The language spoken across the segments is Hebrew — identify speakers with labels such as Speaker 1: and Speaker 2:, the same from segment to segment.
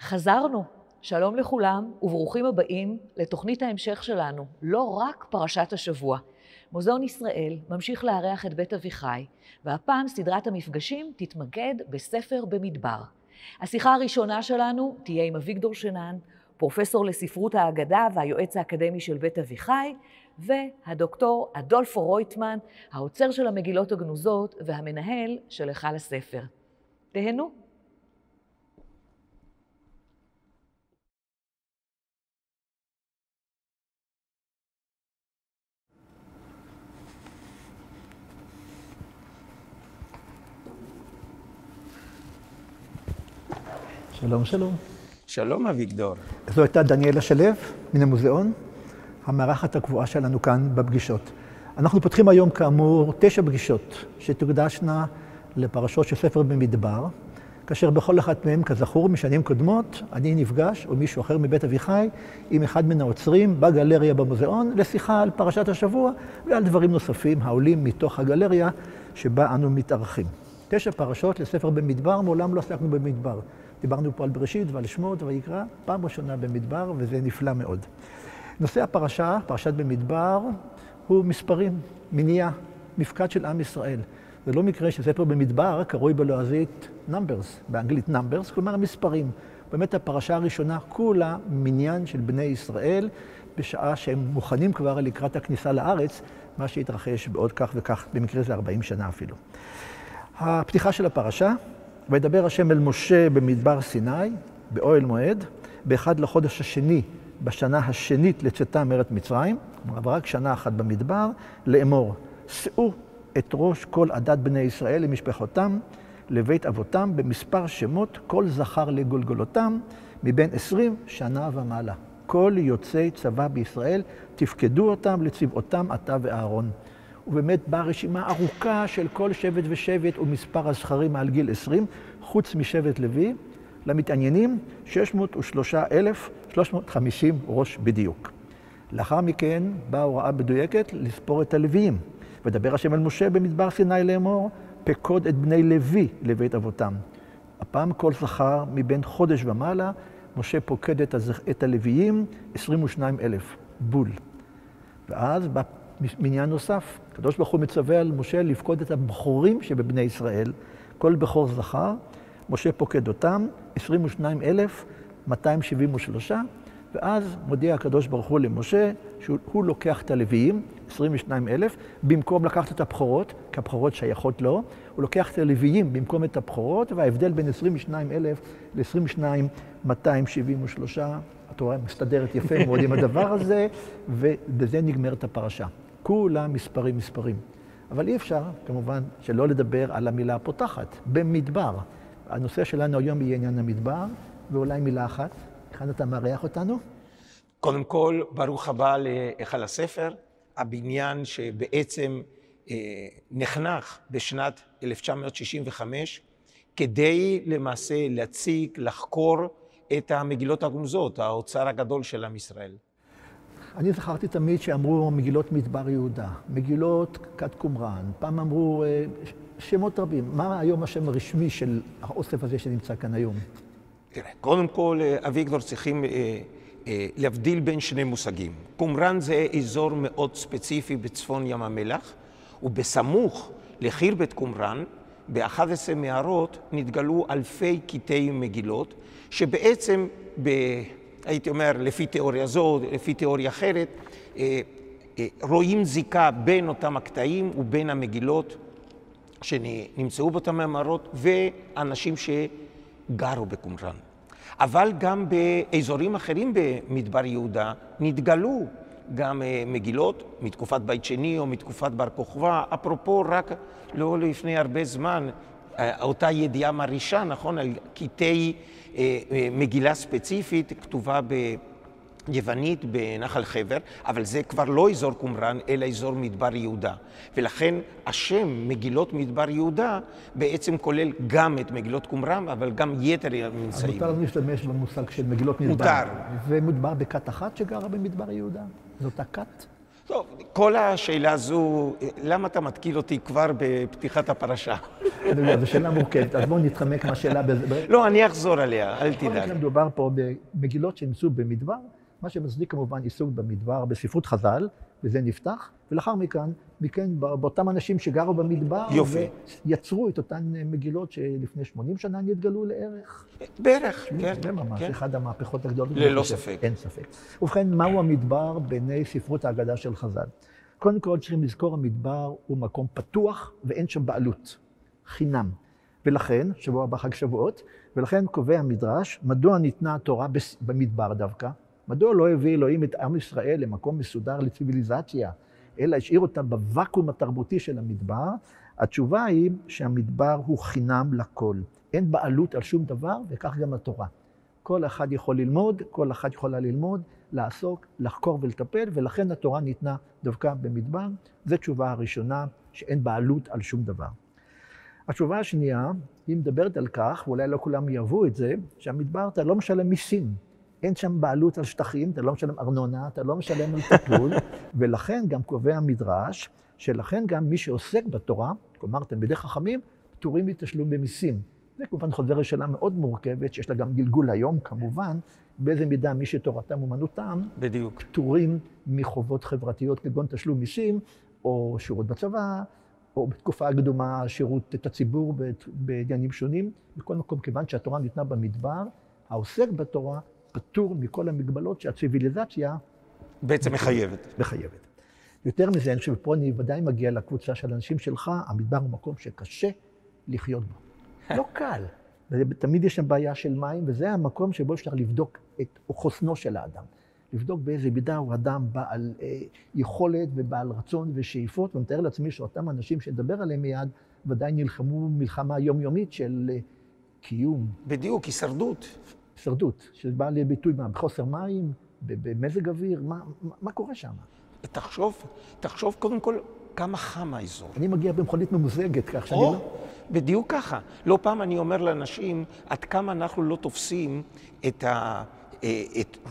Speaker 1: חזרנו. שלום לכולם וברוכים הבאים לתוכנית ההמשך שלנו, לא רק פרשת השבוע. מוזיאון ישראל ממשיך לארח את בית אביחי, והפעם סדרת המפגשים תתמקד בספר במדבר. השיחה הראשונה שלנו תהיה עם אביגדור שנן, פרופסור לספרות האגדה והיועץ האקדמי של בית אביחי, והדוקטור אדולפו רויטמן, האוצר של המגילות הגנוזות והמנהל של היכל הספר. תהנו.
Speaker 2: שלום, שלום.
Speaker 3: שלום, אביגדור.
Speaker 2: זו הייתה דניאלה שלו מן המוזיאון, המארחת הקבועה שלנו כאן בפגישות. אנחנו פותחים היום כאמור 9 פגישות שתוקדשנה לפרשות של ספר במדבר, כאשר בכל אחת מהם, כזכור, משנים קודמות, אני נפגש, או מישהו אחר מבית אביחי, עם אחד מן האוצרים בגלריה במוזיאון, לשיחה על פרשת השבוע ועל דברים נוספים העולים מתוך הגלריה שבה אנו מתארחים. 9 פרשות לספר במדבר, מעולם לא עסקנו במדבר. דיברנו פה על בראשית ועל שמות ויקרא, פעם ראשונה במדבר, וזה נפלא מאוד. נושא הפרשה, פרשת במדבר, הוא מספרים, מניעה, מפקד של עם ישראל. זה לא מקרה שספר במדבר קרוי בלועזית numbers, באנגלית numbers, כלומר מספרים. באמת הפרשה הראשונה כולה מניין של בני ישראל, בשעה שהם מוכנים כבר לקראת הכניסה לארץ, מה שהתרחש בעוד כך וכך, במקרה זה 40 שנה אפילו. הפתיחה של הפרשה, וידבר השם אל משה במדבר סיני, באוהל מועד, באחד לחודש השני, בשנה השנית לצאתם מארץ מצרים, כלומר רק שנה אחת במדבר, לאמור, שאו את ראש כל עדת בני ישראל למשפחותם, לבית אבותם, במספר שמות, כל זכר לגולגולותם, מבין 20 שנה ומעלה. כל יוצאי צבא בישראל, תפקדו אותם לצבאותם אתה ואהרון. ובאמת באה רשימה ארוכה של כל שבט ושבט ומספר הזכרים מעל גיל 20, חוץ משבט לוי, למתעניינים 603,350 ראש בדיוק. לאחר מכן באה הוראה מדויקת לספור את הלוויים. ודבר השם אל משה במדבר סיני לאמור, פקוד את בני לוי לבית אבותם. הפעם כל זכר מבין חודש ומעלה, משה פוקד את הלוויים 22,000 בול. ואז בא מניין נוסף, הקדוש ברוך הוא מצווה על משה לפקוד את הבכורים שבבני ישראל, כל בכור זכר, משה פוקד אותם, 22,273, ואז מודיע הקדוש ברוך הוא למשה שהוא לוקח את הלוויים, 22,000, במקום לקחת את הבכורות, כי הבכורות שייכות לו, הוא לוקח את הלוויים במקום את הבכורות, וההבדל בין 22,000 ל-22,273, התורה מסתדרת יפה מאוד עם הדבר הזה, ובזה נגמרת הפרשה. כולם מספרים. אבל אי אפשר, כמובן, שלא לדבר על המילה הפותחת, במדבר. הנושא שלנו היום יהיה עניין המדבר, ואולי מילה אחת. כאן אתה מארח אותנו?
Speaker 3: קודם כל, ברוך הבא להיכל הספר, הבניין שבעצם נחנך בשנת 1965, כדי למעשה להציג, לחקור את המגילות הגנוזות, האוצר הגדול של עם ישראל.
Speaker 2: אני זכרתי תמיד שאמרו מגילות מדבר יהודה, מגילות כת קומראן, פעם אמרו שמות רבים. מה היום השם הרשמי של האוסף הזה שנמצא כאן היום?
Speaker 3: תראה, קודם כל, אביגדור, צריכים להבדיל בין שני מושגים. קומראן זה אזור מאוד ספציפי בצפון ים המלח, ובסמוך לחירבת קומראן, ב-11 מערות נתגלו אלפי קטעי מגילות, שבעצם, הייתי אומר, לפי תיאוריה זו, לפי תיאוריה אחרת, רואים זיקה בין אותם הקטעים ובין המגילות שנמצאו באותם המערות ואנשים שגרו בקומראן. אבל גם באזורים אחרים במדבר יהודה נתגלו גם מגילות מתקופת בית שני או מתקופת בר כוכבא. אפרופו, רק לא לפני הרבה זמן, אותה ידיעה מרעישה, נכון, על קטעי מגילה ספציפית כתובה ביוונית בנחל חבר, אבל זה כבר לא אזור קומראן, אלא אזור מדבר יהודה. ולכן השם מגילות מדבר יהודה בעצם כולל גם את מגילות קומראן, אבל גם יתר הממצאים.
Speaker 2: מותר לנו להשתמש במושג של מגילות מדבר.
Speaker 3: מותר.
Speaker 2: ומדובר בכת אחת שגרה במדבר יהודה? זאת הכת?
Speaker 3: טוב, כל השאלה הזו, למה אתה מתקיל אותי כבר בפתיחת הפרשה?
Speaker 2: זו שאלה מורכבת, אז בואו נתחמק מהשאלה.
Speaker 3: לא, אני אחזור עליה, אל תדאג.
Speaker 2: מדובר פה במגילות שנמצאו במדבר, מה שמצדיק כמובן עיסוק במדבר בספרות חז"ל, וזה נפתח, ולאחר מכן באותם אנשים שגרו במדבר, ויצרו את אותן מגילות שלפני 80 שנה נתגלו לערך.
Speaker 3: בערך, כן.
Speaker 2: זה ממש אחד המהפכות הגדולות.
Speaker 3: ללא ספק.
Speaker 2: אין ספק. ובכן, מהו המדבר בעיני ספרות ההגדה של חז"ל? קודם כל צריכים לזכור, המדבר הוא מקום פתוח ואין שם בעלות, חינם. ולכן, שבוע הבא חג שבועות, ולכן קובע המדרש, מדוע ניתנה התורה במדבר דווקא? מדוע לא הביא אלוהים את עם ישראל למקום מסודר לציביליזציה, אלא השאיר אותה בוואקום התרבותי של המדבר? התשובה היא שהמדבר הוא חינם לכל. אין בעלות על שום דבר, וכך גם התורה. כל אחד יכול ללמוד, כל אחד יכולה ללמוד, לעסוק, לחקור ולטפל, ולכן התורה ניתנה דווקא במדבר. זו תשובה הראשונה, שאין בעלות על שום דבר. התשובה השנייה, היא מדברת על כך, ואולי לא כולם יאהבו את זה, שהמדבר אתה לא משלם מיסים. אין שם בעלות על שטחים, אתה לא משלם ארנונה, אתה לא משלם על טיפול, ולכן גם קובע המדרש, שלכן גם מי שעוסק בתורה, כלומר תלמידי חכמים, פטורים מתשלום במיסים. זה כמובן חוזר לשאלה מאוד מורכבת, שיש לה גם גלגול היום כמובן, באיזה מידה מי שתורתם אומנותם,
Speaker 3: בדיוק.
Speaker 2: פטורים מחובות חברתיות כגון תשלום מיסים, או שירות בצבא, או בתקופה הקדומה שירות את הציבור בעניינים שונים. בכל מקום, כיוון שהתורה ניתנה במדבר, העוסק בתורה פטור מכל המגבלות שהציביליזציה
Speaker 3: בעצם מחייבת.
Speaker 2: יותר מזה, אני חושב, פה אני ודאי מגיע לקבוצה של אנשים שלך, המדבר הוא מקום שקשה לחיות בו. לא קל. תמיד יש שם בעיה של מים, וזה המקום שבו אפשר לבדוק את חוסנו של האדם. לבדוק באיזה מידה הוא אדם בעל יכולת ובעל רצון ושאיפות, ומתאר לעצמי שאותם אנשים שנדבר עליהם מיד, ודאי נלחמו מלחמה יומיומית של קיום.
Speaker 3: בדיוק, הישרדות.
Speaker 2: הישרדות, שבאה לביטוי בחוסר מים, במזג אוויר, מה קורה שם?
Speaker 3: תחשוב קודם כל כמה חם האזור.
Speaker 2: אני מגיע במכונית ממוזגת, כך שאני לא...
Speaker 3: בדיוק ככה. לא פעם אני אומר לאנשים, עד כמה אנחנו לא תופסים את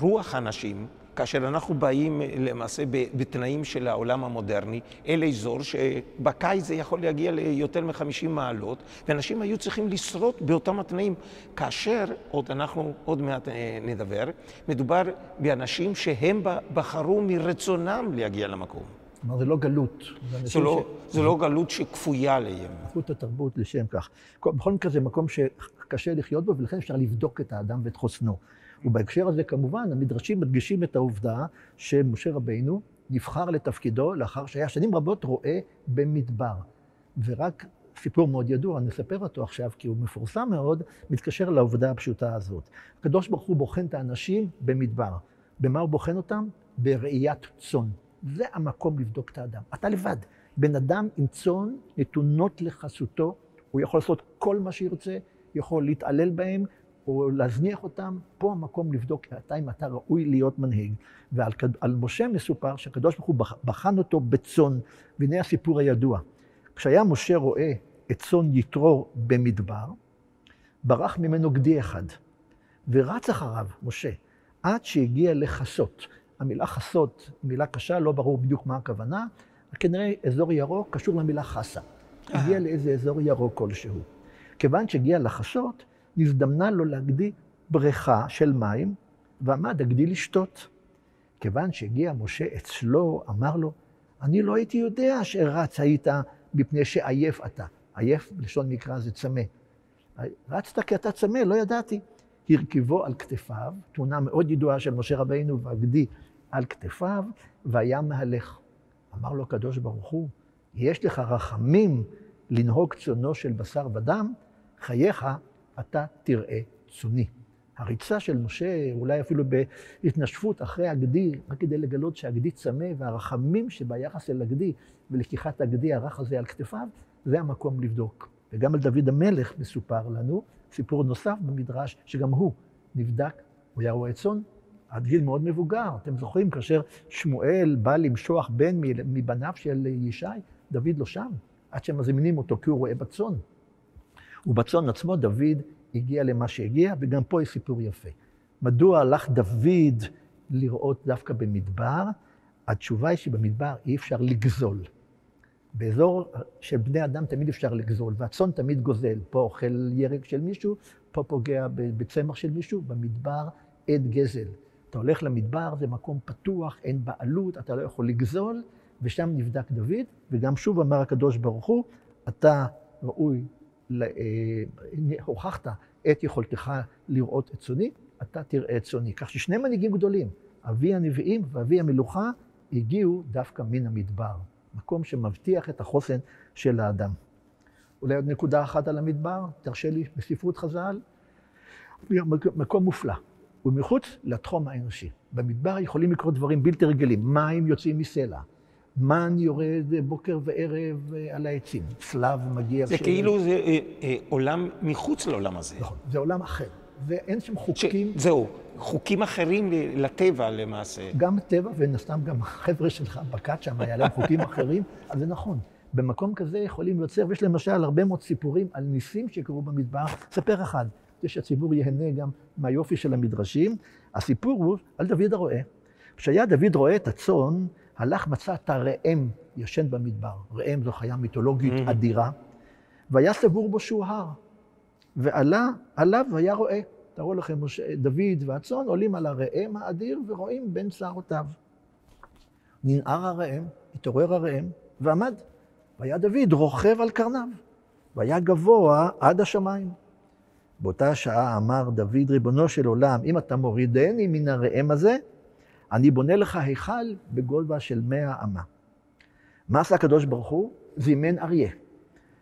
Speaker 3: רוח האנשים, כאשר אנחנו באים למעשה בתנאים של העולם המודרני, אל אזור שבקיץ זה יכול להגיע ליותר מ-50 מעלות, ואנשים היו צריכים לשרוד באותם התנאים. כאשר, אנחנו עוד מעט נדבר, מדובר באנשים שהם בחרו מרצונם להגיע למקום.
Speaker 2: כלומר, זה לא גלות.
Speaker 3: זה לא גלות שכפויה עליהם.
Speaker 2: זכות התרבות לשם כך. בכל מקרה זה מקום שקשה לחיות בו, ולכן אפשר לבדוק את האדם ואת חוסנו. ובהקשר הזה, כמובן, המדרשים מדגישים את העובדה שמשה רבינו נבחר לתפקידו לאחר שהיה שנים רבות רועה במדבר. ורק סיפור מאוד ידוע, נספר אותו עכשיו, כי הוא מפורסם מאוד, מתקשר לעובדה הפשוטה הזאת. הקדוש ברוך הוא בוחן את האנשים במדבר. במה הוא בוחן אותם? בראיית צאן. זה המקום לבדוק את האדם. אתה לבד. בן אדם עם צאן נתונות לחסותו, הוא יכול לעשות כל מה שירצה, יכול להתעלל בהם, או להזניח אותם. פה המקום לבדוק אם אתה ראוי להיות מנהיג. ועל משה מסופר שהקדוש ברוך הוא בחן אותו בצאן, והנה הסיפור הידוע. כשהיה משה רואה את צאן יתרו במדבר, ברח ממנו גדי אחד, ורץ אחריו, משה, עד שהגיע לחסות. המילה חסות, מילה קשה, לא ברור בדיוק מה הכוונה, כנראה אזור ירוק קשור למילה חסה. הגיע לאיזה אזור ירוק כלשהו. כיוון שהגיע לחסות, נזדמנה לו להגדי בריכה של מים, ועמד הגדי לשתות. כיוון שהגיע משה אצלו, אמר לו, אני לא הייתי יודע שרץ היית מפני שעייף אתה. עייף, בלשון מקרא, זה צמא. רצת כי אתה צמא, לא ידעתי. הרכיבו על כתפיו, תמונה מאוד ידועה של משה רבינו והגדי על כתפיו, והיה מהלך. אמר לו הקדוש ברוך הוא, יש לך רחמים לנהוג צאנו של בשר ודם, חייך אתה תראה צאני. הריצה של משה, אולי אפילו בהתנשפות אחרי הגדי, רק כדי לגלות שהגדי צמא, והרחמים שביחס אל הגדי ולקיחת הגדי הרך הזה על כתפיו, זה המקום לבדוק. וגם על דוד המלך מסופר לנו, סיפור נוסף במדרש, שגם הוא נבדק, הוא היה רועה צאן, עד גיל מאוד מבוגר. אתם זוכרים, כאשר שמואל בא למשוח בן מבניו של ישי, דוד לא שם, עד שמזמינים אותו, כי הוא רועה בצאן. ובצאן עצמו דוד הגיע למה שהגיע, וגם פה יש סיפור יפה. מדוע הלך דוד לראות דווקא במדבר? התשובה היא שבמדבר אי אפשר לגזול. באזור של בני אדם תמיד אפשר לגזול, והצאן תמיד גוזל. פה אוכל ירק של מישהו, פה פוגע בצמח של מישהו, במדבר אין גזל. אתה הולך למדבר, זה מקום פתוח, אין בעלות, אתה לא יכול לגזול, ושם נבדק דוד, וגם שוב אמר הקדוש ברוך הוא, אתה ראוי, הוכחת את יכולתך לראות את צאני, אתה תראה את צאני. כך ששני מנהיגים גדולים, אבי הנביאים ואבי המלוכה, הגיעו דווקא מן המדבר. מקום שמבטיח את החוסן של האדם. אולי עוד נקודה אחת על המדבר, תרשה לי, בספרות חז"ל, מקום מופלא. הוא מחוץ לתחום האנושי. במדבר יכולים לקרות דברים בלתי רגילים. מים יוצאים מסלע, מן יורד בוקר וערב על העצים, צלב מגיע...
Speaker 3: זה כאילו זה עולם מחוץ לעולם הזה.
Speaker 2: נכון, זה עולם אחר. ואין שם חוקים...
Speaker 3: זהו, חוקים אחרים לטבע למעשה.
Speaker 2: גם הטבע, ונסתם גם החבר'ה שלך בקת שם, היה להם חוקים אחרים, אז זה נכון. במקום כזה יכולים יוצר, ויש למשל הרבה מאוד סיפורים על ניסים שקרו במדבר. ספר אחד, כדי שהציבור ייהנה גם מהיופי של המדרשים. הסיפור הוא על דוד הרועה. כשהיה דוד רואה את הצאן, הלך מצא את הראם ישן במדבר. ראם זו חיה מיתולוגית אדירה, והיה סבור בו שהוא הר. ועלה עליו והיה רואה. תראו לכם, דוד והצאן עולים על הראם האדיר ורואים בין שערותיו. ננער הראם, התעורר הראם ועמד. והיה דוד רוכב על קרניו, והיה גבוה עד השמיים. באותה שעה אמר דוד, ריבונו של עולם, אם אתה מורידני מן הראם הזה, אני בונה לך היכל בגובה של 100 אמה. מה עשה הקדוש ברוך הוא? זימן אריה.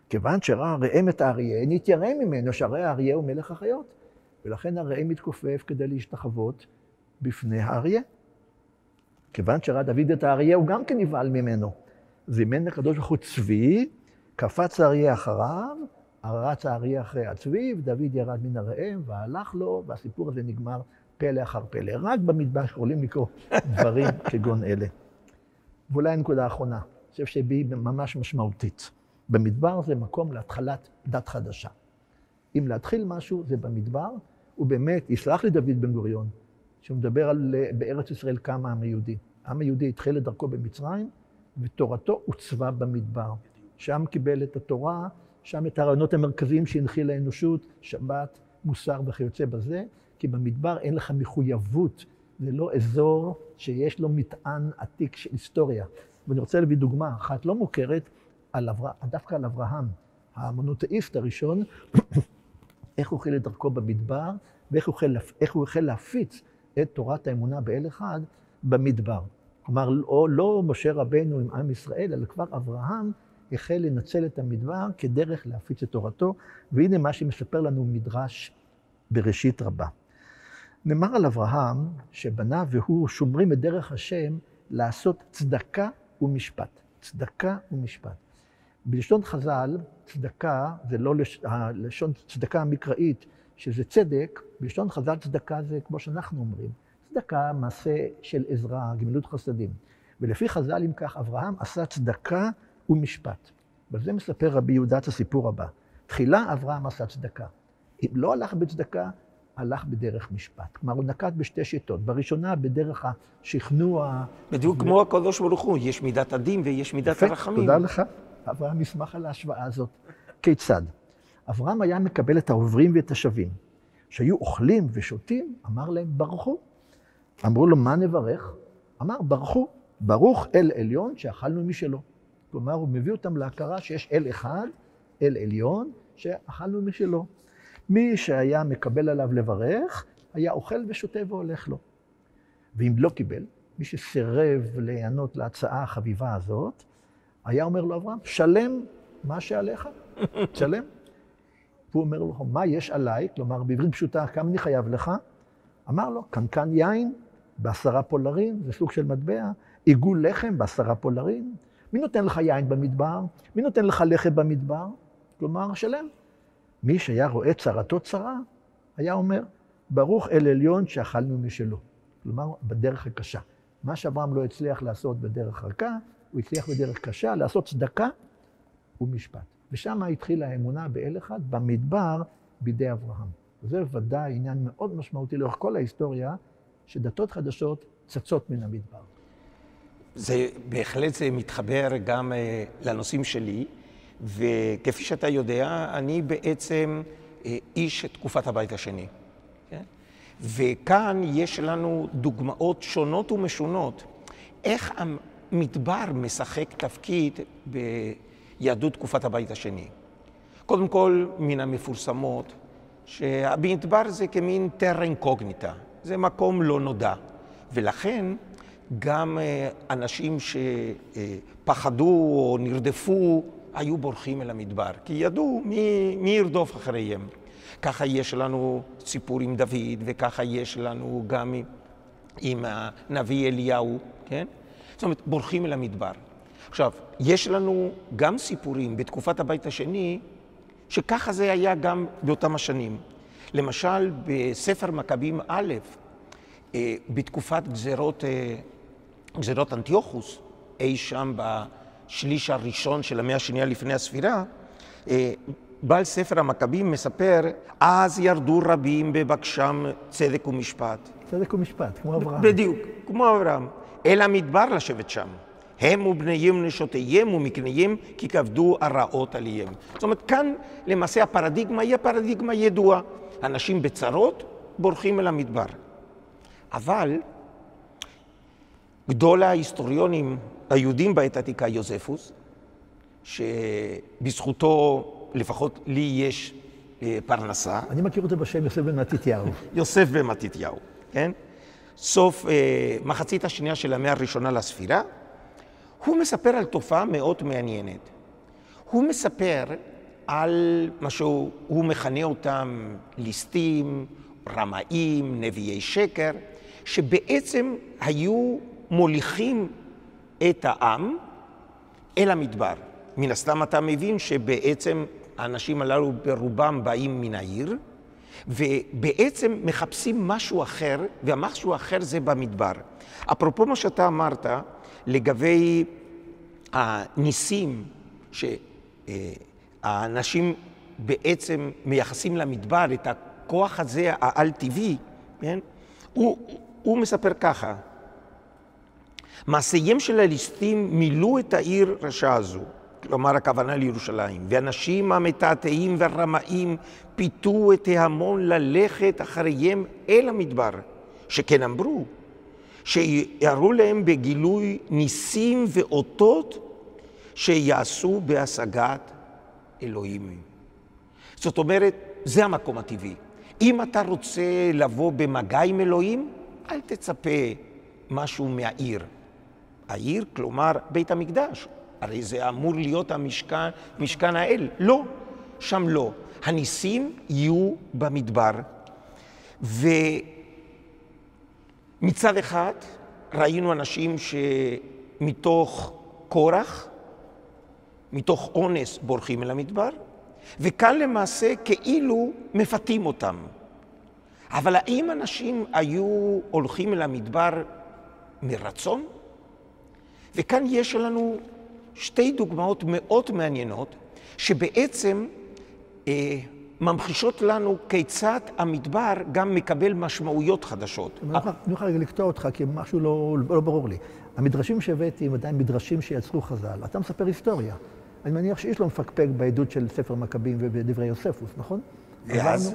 Speaker 2: כיוון שראה הראם את האריה, נתיירא ממנו שהרי האריה הוא מלך החיות. ולכן הראם מתכופף כדי להשתחוות בפני האריה. כיוון שראה דוד את האריה, הוא גם כן נבהל ממנו. זימן הקדוש ברוך הוא צבי, קפץ האריה אחריו, רץ האריה אחרי הצבי, ודוד ירד מן הראם והלך לו, והסיפור הזה נגמר פלא אחר פלא. רק במדבר יכולים לקרוא דברים כגון אלה. ואולי הנקודה האחרונה, אני חושב שהיא ממש משמעותית. במדבר זה מקום להתחלת דת חדשה. אם להתחיל משהו זה במדבר, ובאמת, יסלח לי דוד בן גוריון, שהוא מדבר על בארץ ישראל קם העם היהודי. העם היהודי התחיל את דרכו במצרים, ותורתו עוצבה במדבר. שם קיבל את התורה, שם את הרעיונות המרכזיים שהנחיל לאנושות, שבת, מוסר וכיוצא בזה, כי במדבר אין לך מחויבות, זה לא אזור שיש לו מטען עתיק של היסטוריה. ואני רוצה להביא דוגמה אחת לא מוכרת, דווקא על אברהם, המונותאיסט הראשון, איך הוא החל את דרכו במדבר, ואיך הוא החל להפיץ את תורת האמונה באל אחד במדבר. כלומר, לא משה רבנו עם עם ישראל, אלא כבר אברהם החל לנצל את המדבר כדרך להפיץ את תורתו, והנה מה שמספר לנו מדרש בראשית רבה. נאמר על אברהם שבנה והוא שומרים את דרך השם לעשות צדקה ומשפט. צדקה ומשפט. בלשון חז"ל, צדקה זה לא לשון צדקה המקראית, שזה צדק, בלשון חז"ל צדקה זה כמו שאנחנו אומרים. צדקה, מעשה של עזרה, גמילות חסדים. ולפי חז"ל, אם כך, אברהם עשה צדקה ומשפט. וזה מספר רבי יהודה את הסיפור הבא. תחילה אברהם עשה צדקה. אם לא הלך בצדקה, הלך בדרך משפט. כלומר, הוא נקט בשתי שיטות. בראשונה, בדרך השכנוע...
Speaker 3: בדיוק כמו הקדוש ברוך הוא, יש מידת הדין ויש מידת הרחמים.
Speaker 2: תודה לך. אברהם ישמח על ההשוואה הזאת. כיצד? אברהם היה מקבל את העוברים ואת השבים. שהיו אוכלים ושותים, אמר להם, ברכו. אמרו לו, מה נברך? אמר, ברכו. ברוך אל עליון שאכלנו משלו. כלומר, הוא מביא אותם להכרה שיש אל אחד, אל עליון, שאכלנו משלו. מי שהיה מקבל עליו לברך, היה אוכל ושותה והולך לו. ואם לא קיבל, מי שסירב להיענות להצעה החביבה הזאת, היה אומר לו אברהם, שלם מה שעליך, שלם. והוא אומר לו, מה יש עליי? כלומר, בעברית פשוטה, כמה אני חייב לך? אמר לו, קנקן יין ב10 פולרים, זה סוג של מטבע, עיגול לחם ב10 פולרים. מי נותן לך יין במדבר? מי נותן לך לחם במדבר? כלומר, שלם. מי שהיה רואה צרתו צרה, היה אומר, ברוך אל עליון שאכלנו משלו. כלומר, בדרך הקשה. מה שאברהם לא הצליח לעשות בדרך רכה, הוא הצליח בדרך קשה לעשות צדקה ומשפט. ושם התחילה האמונה באל אחד, במדבר, בידי אברהם. וזה ודאי עניין מאוד משמעותי לאורך כל ההיסטוריה, שדתות חדשות צצות מן המדבר.
Speaker 3: בהחלט זה מתחבר גם לנושאים שלי, וכפי שאתה יודע, אני בעצם איש תקופת הבית השני. כן? וכאן יש לנו דוגמאות שונות ומשונות, איך המדבר משחק תפקיד ביהדות תקופת הבית השני. קודם כל, מן המפורסמות, שהמדבר זה כמין טרה אינקוגניטה, זה מקום לא נודע, ולכן גם אנשים שפחדו או נרדפו היו בורחים אל המדבר, כי ידעו מי ירדוף אחריהם. ככה יש לנו סיפור עם דוד, וככה יש לנו גם עם הנביא אליהו, כן? זאת אומרת, בורחים אל המדבר. עכשיו, יש לנו גם סיפורים בתקופת הבית השני, שככה זה היה גם באותם השנים. למשל, בספר מכבים א', בתקופת גזירות אנטיוכוס, אי שם בשליש הראשון של המאה השנייה לפני הספירה, בעל ספר המכבים מספר, אז ירדו רבים בבקשם צדק ומשפט.
Speaker 2: צדק ומשפט, כמו אברהם.
Speaker 3: בדיוק, כמו אברהם. אל המדבר לשבת שם. הם ובניהם ונשותיהם ומקניהם, כי כבדו הרעות עליהם. זאת אומרת, כאן למעשה הפרדיגמה היא הפרדיגמה ידועה. אנשים בצרות בורחים אל המדבר. אבל גדול ההיסטוריונים היהודים בעת העתיקה, יוזפוס, שבזכותו לפחות לי יש פרנסה.
Speaker 2: אני מכיר אותו בשם יוסף בן מתתיהו.
Speaker 3: יוסף בן מתתיהו, כן? סוף מחצית השנייה של המאה הראשונה לספירה, הוא מספר על תופעה מאוד מעניינת. הוא מספר על מה שהוא מכנה אותם ליסטים, רמאים, נביאי שקר, שבעצם היו מוליכים את העם אל המדבר. מן הסתם אתה מבין שבעצם האנשים הללו ברובם באים מן העיר, ובעצם מחפשים משהו אחר, והמשהו אחר זה במדבר. אפרופו מה שאתה אמרת, לגבי הניסים שהאנשים בעצם מייחסים למדבר, את הכוח הזה העל-טבעי, כן? הוא מספר ככה, מעשיהם של הליסטים מילאו את העיר רשע הזו, כלומר הכוונה לירושלים, ואנשים המתעתעים והרמאים פיתו את ההמון ללכת אחריהם אל המדבר, שכן אמרו, שיראו להם בגילוי ניסים ואותות שיעשו בהשגת אלוהים. זאת אומרת, זה המקום הטבעי. אם אתה רוצה לבוא במגע עם אלוהים, אל תצפה משהו מהעיר. העיר, כלומר, בית המקדש. הרי זה אמור להיות משכן האל. לא, שם לא. הניסים יהיו במדבר. ומצד אחד ראינו אנשים שמתוך כורח, מתוך אונס בורחים אל המדבר, וכאן למעשה כאילו מפתים אותם. אבל האם אנשים היו הולכים אל המדבר מרצון? וכאן יש לנו שתי דוגמאות מאוד מעניינות, שבעצם ממחישות לנו כיצד המדבר גם מקבל משמעויות חדשות.
Speaker 2: אני יכול רגע לקטוע אותך, כי משהו לא ברור לי. המדרשים שהבאתי הם עדיין מדרשים שיצרו חז"ל. אתה מספר היסטוריה. אני מניח שאיש לא מפקפק בעדות של ספר מכבים ובדברי יוספוס, נכון?
Speaker 3: ואז?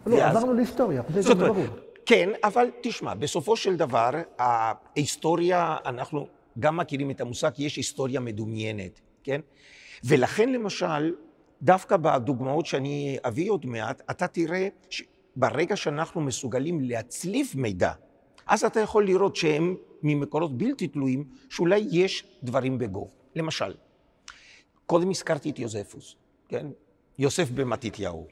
Speaker 2: עברנו להיסטוריה, זה ברור.
Speaker 3: כן, אבל תשמע, בסופו של דבר, ההיסטוריה, אנחנו גם מכירים את המושג, יש היסטוריה מדומיינת, כן? ולכן למשל, דווקא בדוגמאות שאני אביא עוד מעט, אתה תראה שברגע שאנחנו מסוגלים להצליף מידע, אז אתה יכול לראות שהם ממקורות בלתי תלויים, שאולי יש דברים בגו. למשל, קודם הזכרתי את יוזפוס, כן? יוסף בן מתתיהו.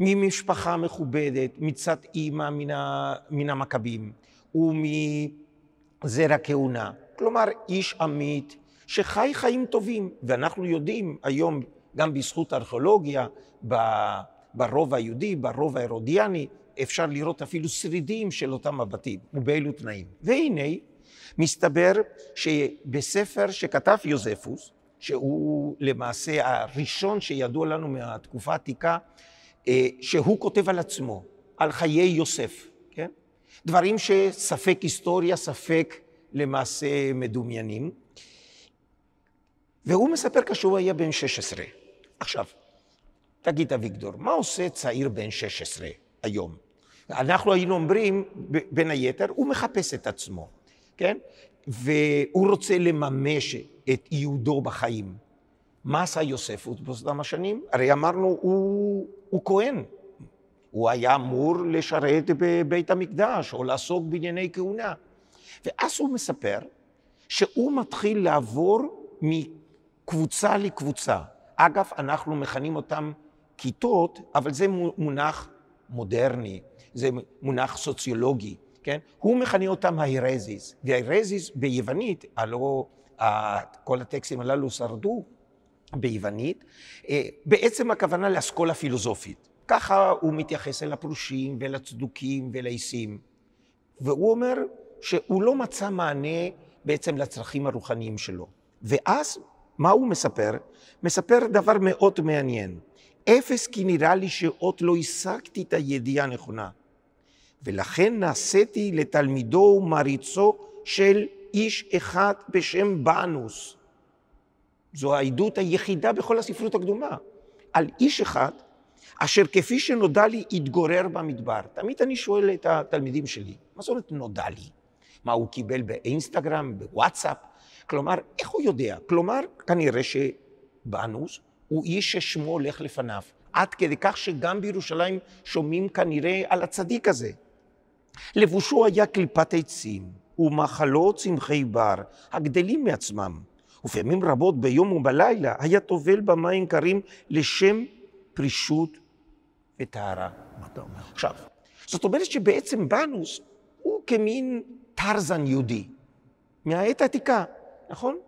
Speaker 3: ממשפחה מכובדת, מצד אימא מן המכבים, ומזרע כהונה. כלומר, איש אמיץ שחי חיים טובים. ואנחנו יודעים היום, גם בזכות הארכיאולוגיה, ברובע היהודי, ברובע ההרודיאני, אפשר לראות אפילו שרידים של אותם הבתים, ובאילו תנאים. והנה, מסתבר שבספר שכתב יוזפוס, שהוא למעשה הראשון שידוע לנו מהתקופה העתיקה, שהוא כותב על עצמו, על חיי יוסף, כן? דברים שספק היסטוריה, ספק למעשה מדומיינים. והוא מספר כשהוא היה בן 16. עכשיו, תגיד אביגדור, מה עושה צעיר בן 16 היום? אנחנו היינו אומרים, בין היתר, הוא מחפש את עצמו, כן? והוא רוצה לממש את ייעודו בחיים. מה עשה יוספוס באותם השנים? הרי אמרנו, הוא כהן. הוא היה אמור לשרת בבית המקדש או לעסוק בענייני כהונה. ואז הוא מספר שהוא מתחיל לעבור מקבוצה לקבוצה. אגב, אנחנו מכנים אותם כיתות, אבל זה מונח מודרני, זה מונח סוציולוגי, כן? הוא מכנה אותם ההירזיס, וההירזיס ביוונית, הלוא כל הטקסטים הללו שרדו ביוונית, בעצם הכוונה לאסכולה פילוסופית. ככה הוא מתייחס אל הפרושים ואל הצדוקים ואל העיסים. והוא אומר שהוא לא מצא מענה בעצם לצרכים הרוחניים שלו. ואז מה הוא מספר? מספר דבר מאוד מעניין. אפס כי נראה לי שעוד לא השגתי את הידיעה הנכונה. ולכן נעשיתי לתלמידו ומריצו של איש אחד בשם בנוס. זו העדות היחידה בכל הספרות הקדומה. על איש אחד, אשר כפי שנודע לי התגורר במדבר. תמיד אני שואל את התלמידים שלי, מה זאת אומרת נודע לי? מה הוא קיבל באינסטגרם, בוואטסאפ? כלומר, איך הוא יודע? כלומר, כנראה שבנוס הוא איש ששמו הולך לפניו. עד כדי כך שגם בירושלים שומעים כנראה על הצדיק הזה. לבושו היה קליפת עצים ומחלות צמחי בר, הגדלים מעצמם. ופעמים רבות ביום ובלילה היה טובל במים קרים לשם פרישות וטהרה.
Speaker 2: מה אתה אומר?
Speaker 3: עכשיו, זאת אומרת שבעצם בנוס הוא כמין טרזן יהודי, מהעת העתיקה, נכון?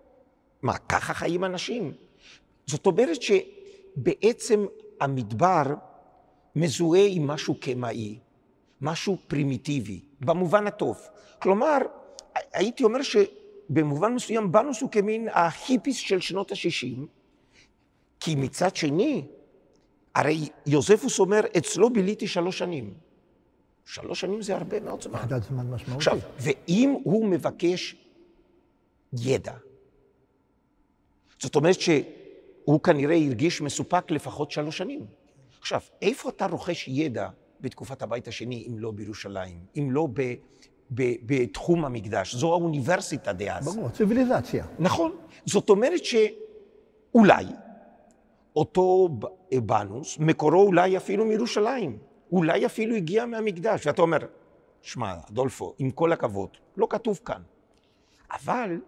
Speaker 3: מה, ככה חיים אנשים? זאת אומרת שבעצם המדבר מזוהה עם משהו קמאי, משהו פרימיטיבי, במובן הטוב. כלומר, הייתי אומר שבמובן מסוים בנוס הוא כמין ההיפיס של שנות ה-60, כי מצד שני, הרי יוזפוס אומר, אצלו ביליתי 3 שנים. 3 שנים זה הרבה מאוד זמן.
Speaker 2: יחידת זמן משמעותי.
Speaker 3: עכשיו, ואם הוא מבקש ידע, זאת אומרת שהוא כנראה הרגיש מסופק לפחות 3 שנים. עכשיו, איפה אתה רוכש ידע בתקופת הבית השני, אם לא בירושלים, אם לא בתחום המקדש? זו האוניברסיטה דאז.
Speaker 2: ברור, ציוויליזציה.
Speaker 3: נכון. זאת אומרת שאולי אותו בנוס, מקורו אולי אפילו מירושלים, אולי אפילו הגיע מהמקדש. ואתה אומר, שמע, אדולפו, עם כל הכבוד, לא כתוב כאן. אבל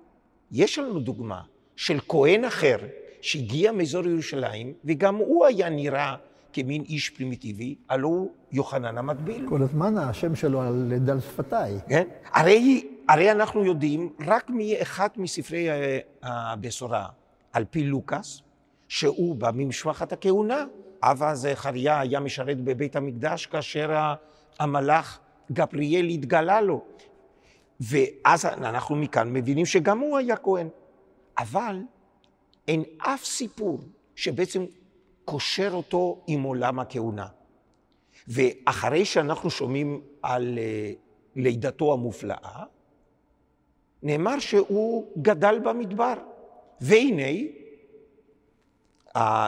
Speaker 3: יש לנו דוגמה של כהן אחר שהגיע מאזור ירושלים, וגם הוא היה נראה כמין איש פרימיטיבי, הלא הוא יוחנן המטביל.
Speaker 2: כל הזמן השם שלו על דל שפתיי.
Speaker 3: כן? הרי אנחנו יודעים רק מאחד מספרי הבשורה, על פי לוקאס, שהוא בא ממשפחת הכהונה. אבא זכריה היה משרת בבית המקדש כאשר המלאך גבריאל התגלה לו. ואז אנחנו מכאן מבינים שגם הוא היה כהן. אבל אין אף סיפור שבעצם קושר אותו עם עולם הכהונה. ואחרי שאנחנו שומעים על לידתו המופלאה, נאמר שהוא גדל במדבר. והנה,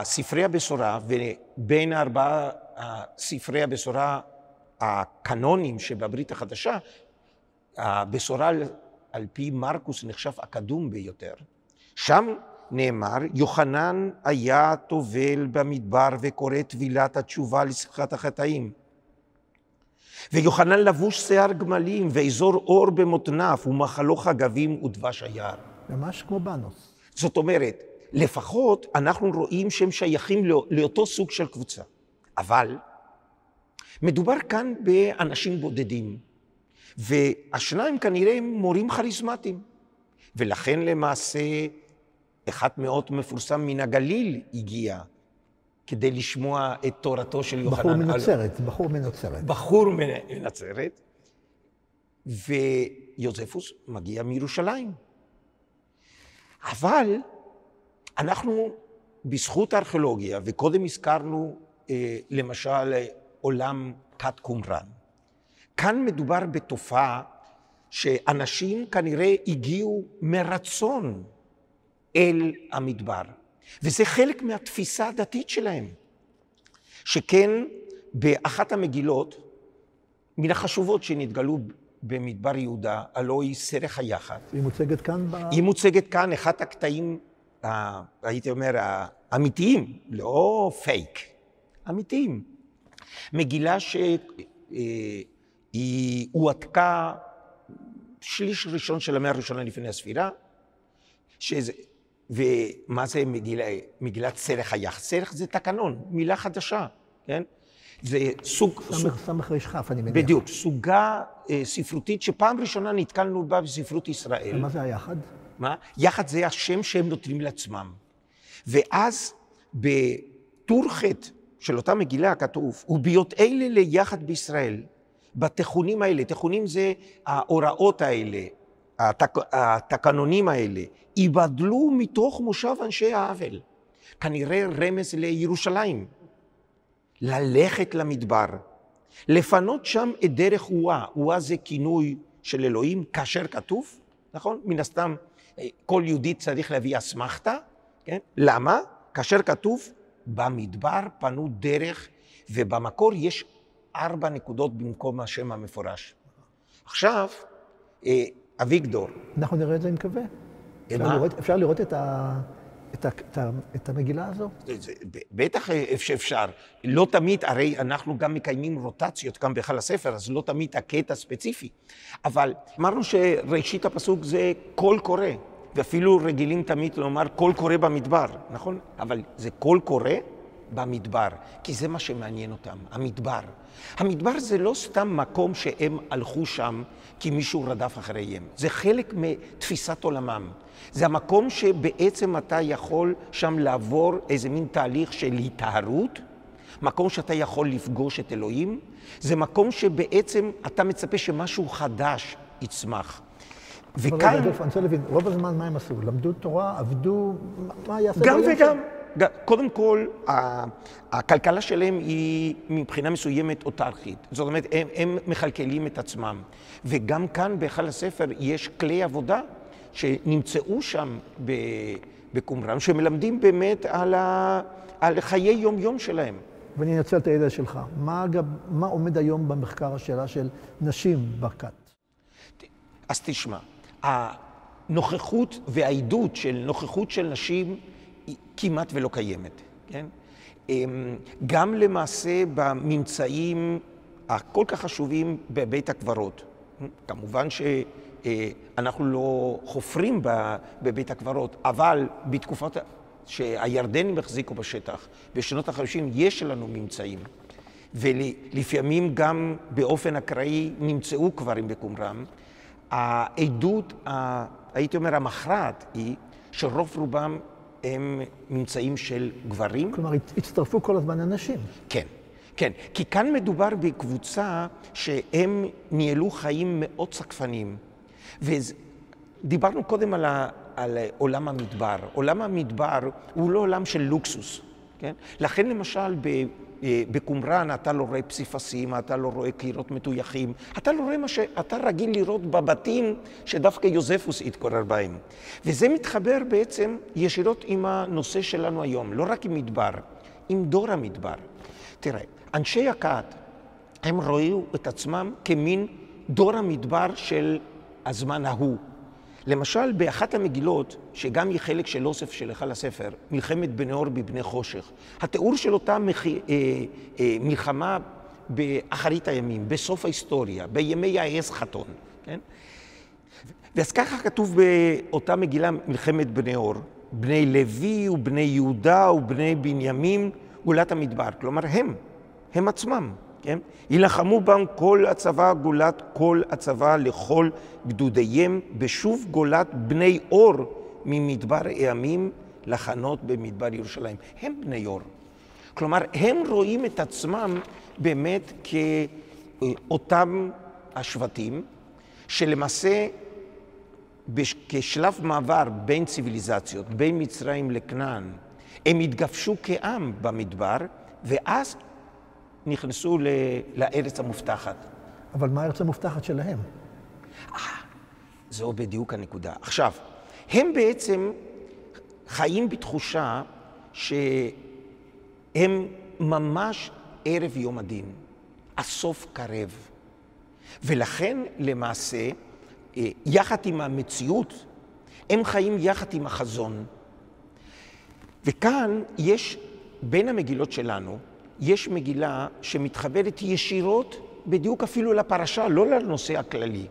Speaker 3: ספרי הבשורה, ובין 4 ספרי הבשורה הקנונים שבברית החדשה, הבשורה על פי מרקוס נחשב הקדום ביותר. שם נאמר, יוחנן היה טובל במדבר וקורא טבילת התשובה לסליחת החטאים. ויוחנן לבוש שיער גמלים ואזור אור במותניו ומחלו חגבים ודבש היער.
Speaker 2: ממש כמו בנוס.
Speaker 3: זאת אומרת, לפחות אנחנו רואים שהם שייכים לאותו סוג של קבוצה. אבל מדובר כאן באנשים בודדים, והשניים כנראה הם מורים כריזמטיים. ולכן למעשה אחד מאוד מפורסם מן הגליל הגיע כדי לשמוע את תורתו של יוחנן.
Speaker 2: בחור מנצרת.
Speaker 3: בחור מנצרת, ויוזפוס מגיע מירושלים. אבל אנחנו בזכות הארכיאולוגיה, וקודם הזכרנו למשל עולם כת קומראן, כאן מדובר בתופעה שאנשים כנראה הגיעו מרצון אל המדבר. וזה חלק מהתפיסה הדתית שלהם. שכן באחת המגילות, מן החשובות שנתגלו במדבר יהודה, הלוא היא סרח היחד.
Speaker 2: היא מוצגת כאן
Speaker 3: היא מוצגת כאן, אחד הקטעים, הייתי אומר, האמיתיים, לא פייק, אמיתיים. מגילה שהיא הועתקה שליש ראשון של המאה הראשונה לפני הספירה, ומה זה מגילת סרח היחד? סרח זה תקנון, מילה חדשה, כן? זה סוג...
Speaker 2: סמך רישכף, אני מניח.
Speaker 3: בדיוק, סוגה ספרותית שפעם ראשונה נתקלנו בה בספרות ישראל.
Speaker 2: מה זה היחד?
Speaker 3: מה? יחד זה השם שהם נותנים לעצמם. ואז בטור ח' של אותה מגילה כתוב, ובהיות אלה ליחד בישראל, בתכונים האלה, תכונים זה ההוראות האלה, התקנונים האלה, ייבדלו מתוך מושב אנשי האבל. כנראה רמז לירושלים. ללכת למדבר, לפנות שם את דרך הואה. הואה זה כינוי של אלוהים, כאשר כתוב, נכון? מן הסתם, כל יהודי צריך להביא אסמכתה, כן? למה? כאשר כתוב, במדבר פנו דרך, ובמקור יש 4 נקודות במקום השם המפורש. עכשיו, אביגדור.
Speaker 2: אנחנו נראה את זה, אני מקווה. אפשר לראות את המגילה הזו?
Speaker 3: בטח שאפשר. לא תמיד, הרי אנחנו גם מקיימים רוטציות כאן בהיכל הספר, אז לא תמיד הקטע ספציפי. אבל אמרנו שראשית הפסוק זה קול קורא, ואפילו רגילים תמיד לומר קול קורא במדבר, נכון? אבל זה קול קורא במדבר, כי זה מה שמעניין אותם, המדבר. המדבר זה לא סתם מקום שהם הלכו שם כי מישהו רדף אחריהם. זה חלק מתפיסת עולמם. זה המקום שבעצם אתה יכול שם לעבור איזה מין תהליך של היטהרות, מקום שאתה יכול לפגוש את אלוהים, זה מקום שבעצם אתה מצפה שמשהו חדש יצמח.
Speaker 2: וכאן... אני רוצה להבין, רוב הזמן מה הם עשו? למדו תורה, עבדו, מה היה סדר?
Speaker 3: גם וגם. קודם כל, הכלכלה שלהם היא מבחינה מסוימת אוטרכית. זאת אומרת, הם מכלכלים את עצמם. וגם כאן בהיכל הספר יש כלי עבודה שנמצאו שם בקומראן, שמלמדים באמת על חיי יום-יום שלהם.
Speaker 2: ואני אנצל את הידע שלך. מה עומד היום במחקר השאלה של נשים בכת?
Speaker 3: אז תשמע, הנוכחות והעידוד של נוכחות של נשים היא כמעט ולא קיימת, כן? גם למעשה בממצאים הכל כך חשובים בבית הקברות. כמובן שאנחנו לא חופרים בבית הקברות, אבל בתקופת שהירדנים החזיקו בשטח, בשנות ה-50 יש לנו ממצאים, ולפעמים גם באופן אקראי נמצאו קברים בקומראן. העדות, הייתי אומר, המכרעת היא שרוב רובם הם ממצאים של גברים. כלומר,
Speaker 2: הצטרפו כל הזמן אנשים.
Speaker 3: כן, כן. כי כאן מדובר בקבוצה שהם ניהלו חיים מאוד סקפניים. ודיברנו קודם על עולם המדבר. עולם המדבר הוא לא עולם של לוקסוס. כן? לכן למשל בקומראן אתה לא רואה פסיפסים, אתה לא רואה קירות מטויחים, אתה לא רואה מה שאתה רגיל לראות בבתים שדווקא יוזפוס התגורר בהם. וזה מתחבר בעצם ישירות עם הנושא שלנו היום, לא רק עם מדבר, עם דור המדבר. תראה, אנשי הכת, הם ראו את עצמם כמין דור המדבר של הזמן ההוא. למשל, באחת המגילות, שגם היא חלק של אוסף של היכל הספר, מלחמת בני אור בבני חושך, התיאור של אותה מלחמה באחרית הימים, בסוף ההיסטוריה, בימי האס חתון, כן? ואז ככה כתוב באותה מגילה, מלחמת בני אור, בני לוי ובני יהודה ובני בנימין, גאולת המדבר. כלומר, הם עצמם. כן? ילחמו בם כל הצבא גולת כל הצבא לכל גדודיהם בשוב גולת בני אור ממדבר העמים לחנות במדבר ירושלים. הם בני אור. כלומר, הם רואים את עצמם באמת כאותם השבטים, שלמעשה כשלב מעבר בין ציוויליזציות, בין מצרים לכנען, הם התגבשו כעם במדבר, ואז נכנסו לארץ המובטחת.
Speaker 2: אבל מה הארץ המובטחת שלהם?
Speaker 3: זו בדיוק הנקודה. עכשיו, הם בעצם חיים בתחושה שהם ממש ערב יום הדין, הסוף קרב. ולכן למעשה, יחד עם המציאות, הם חיים יחד עם החזון. וכאן יש, בין המגילות שלנו, יש מגילה שמתחברת ישירות בדיוק אפילו לפרשה, לא לנושא הכללי.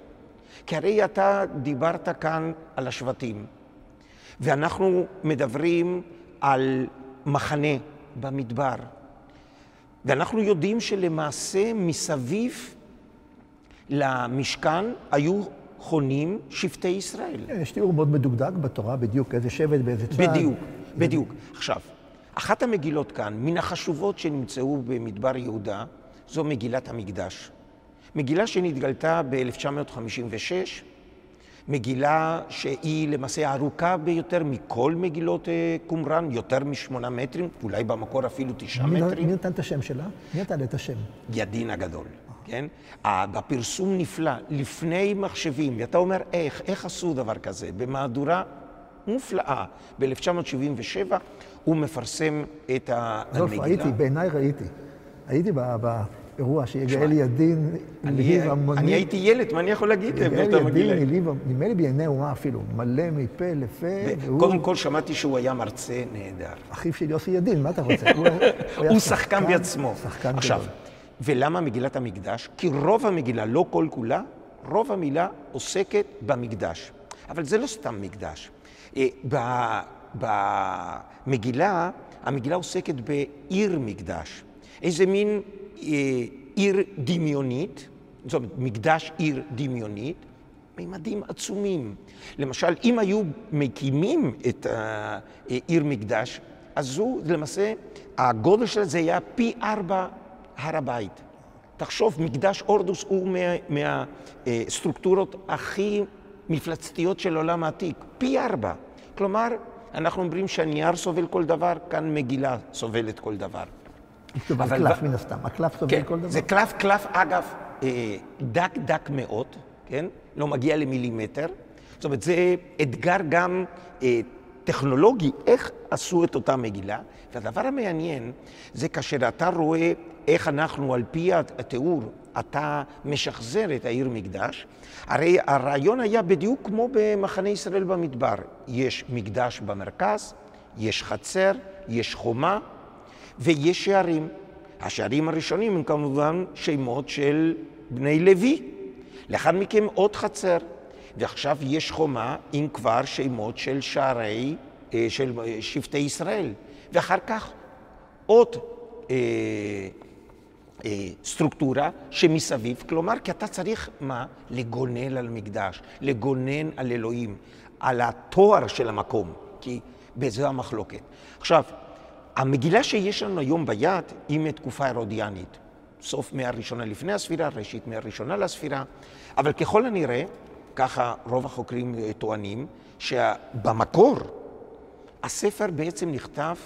Speaker 3: כי הרי אתה דיברת כאן על השבטים, ואנחנו מדברים על מחנה במדבר, ואנחנו יודעים שלמעשה מסביב למשכן היו חונים שבטי ישראל.
Speaker 2: יש תיאור מאוד מדוקדק בתורה, בדיוק איזה שבט, באיזה צד.
Speaker 3: בדיוק. עכשיו, אחת המגילות כאן, מן החשובות שנמצאו במדבר יהודה, זו מגילת המקדש. מגילה שנתגלתה ב-1956, מגילה שהיא למעשה ארוכה ביותר מכל מגילות קומראן, יותר מ8 מטרים, אולי במקור אפילו 9 מטרים.
Speaker 2: מי נתן את השם שלה? מי נתן את השם?
Speaker 3: ידין הגדול, כן? בפרסום נפלא, לפני מחשבים, ואתה אומר איך עשו דבר כזה? במהדורה מופלאה, ב-1977 הוא מפרסם את המגילה.
Speaker 2: ראיתי, בעיניי ראיתי. הייתי באירוע שיגאל ידין הלהיב המוני.
Speaker 3: אני הייתי ילד, מה אני יכול להגיד?
Speaker 2: יגאל ידין הלהיב, נדמה לי בעיני אומה אפילו, מלא מפה לפה.
Speaker 3: קודם כל שמעתי שהוא היה מרצה נהדר.
Speaker 2: אחיו של יוסי ידין, מה אתה רוצה?
Speaker 3: הוא שחקן בעצמו.
Speaker 2: שחקן
Speaker 3: עכשיו,
Speaker 2: גדול.
Speaker 3: ולמה מגילת המקדש? כי רוב המגילה, לא כל כולה, רוב המילה עוסקת במקדש. אבל זה לא סתם מקדש. במגילה, המגילה עוסקת בעיר מקדש. איזה מין עיר דמיונית, זאת אומרת, מקדש עיר דמיונית, ממדים עצומים. למשל, אם היו מקימים את העיר מקדש, אז זו, למעשה, הגודל שלה זה היה פי 4 הר הבית. תחשוב, מקדש אורדוס הוא מהסטרוקטורות הכי מפלצתיות של עולם העתיק, פי 4. כלומר, אנחנו אומרים שהנייר סובל כל דבר, כאן מגילה סובלת כל דבר.
Speaker 2: אבל קלף מן הסתם, הקלף סובל כל דבר.
Speaker 3: זה קלף, אגב, דק מאוד, כן? לא מגיע למילימטר. זאת אומרת, זה אתגר גם טכנולוגי, איך עשו את אותה מגילה. והדבר המעניין זה כאשר אתה רואה איך אנחנו, על פי התיאור, אתה משחזר את העיר מקדש. הרי הרעיון היה בדיוק כמו במחנה ישראל במדבר. יש מקדש במרכז, יש חצר, יש חומה, ויש שערים. השערים הראשונים הם כמובן שמות של בני לוי. לאחר מכן עוד חצר. ועכשיו יש חומה עם כבר שמות של שערי, של שבטי ישראל. ואחר כך עוד סטרוקטורה שמסביב. כלומר, כי אתה צריך מה? לגונן על המקדש, לגונן על אלוהים, על התואר של המקום, כי בזה המחלוקת. עכשיו, המגילה שיש לנו היום ביד היא מתקופה הרודיאנית, סוף מאה הראשונה לפני הספירה, ראשית מאה הראשונה לספירה, אבל ככל הנראה, ככה רוב החוקרים טוענים, שבמקור הספר בעצם נכתב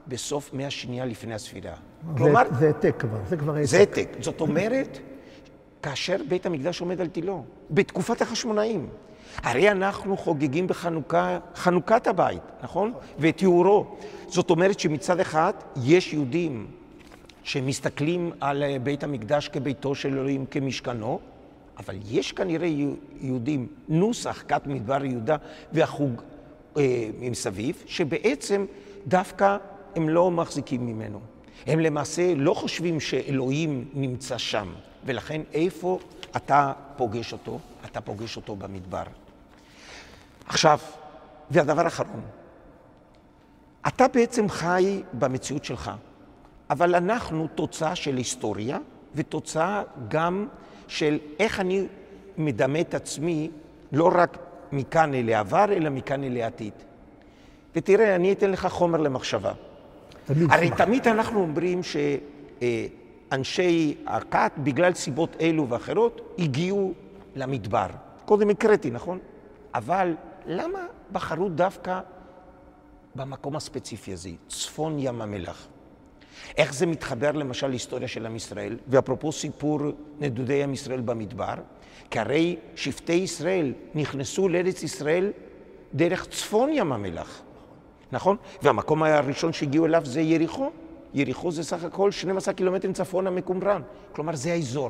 Speaker 3: בסוף מאה השנייה לפני הספירה.
Speaker 2: כלומר, זה העתק כבר, זה כבר העתק.
Speaker 3: זה העתק. זאת אומרת, כאשר בית המקדש עומד על תילו, בתקופת החשמונאים. הרי אנחנו חוגגים בחנוכה, חנוכת הבית, נכון? ותיאורו. זאת אומרת שמצד אחד יש יהודים שמסתכלים על בית המקדש כביתו של אלוהים, כמשכנו, אבל יש כנראה יהודים, נוסח כת מדבר יהודה והחוג מסביב, שבעצם דווקא הם לא מחזיקים ממנו. הם למעשה לא חושבים שאלוהים נמצא שם, ולכן איפה אתה פוגש אותו? אתה פוגש אותו במדבר. עכשיו, והדבר האחרון, אתה בעצם חי במציאות שלך, אבל אנחנו תוצאה של היסטוריה, ותוצאה גם של איך אני מדמה את עצמי, לא רק מכאן אל העבר, אלא מכאן אל העתיד. ותראה, אני אתן לך חומר למחשבה. הרי תמיד אנחנו אומרים שאנשי הכת, בגלל סיבות אלו ואחרות, הגיעו למדבר. קודם הקראתי, נכון? אבל למה בחרו דווקא במקום הספציפי הזה, צפון ים המלח? איך זה מתחבר למשל להיסטוריה של עם ישראל? ואפרופו סיפור נדודי עם ישראל במדבר, כי הרי שבטי ישראל נכנסו לארץ ישראל דרך צפון ים המלח, נכון? והמקום הראשון שהגיעו אליו זה יריחו. יריחו זה סך הכל 12 קילומטרים צפונה מקומראן. כלומר, זה האזור.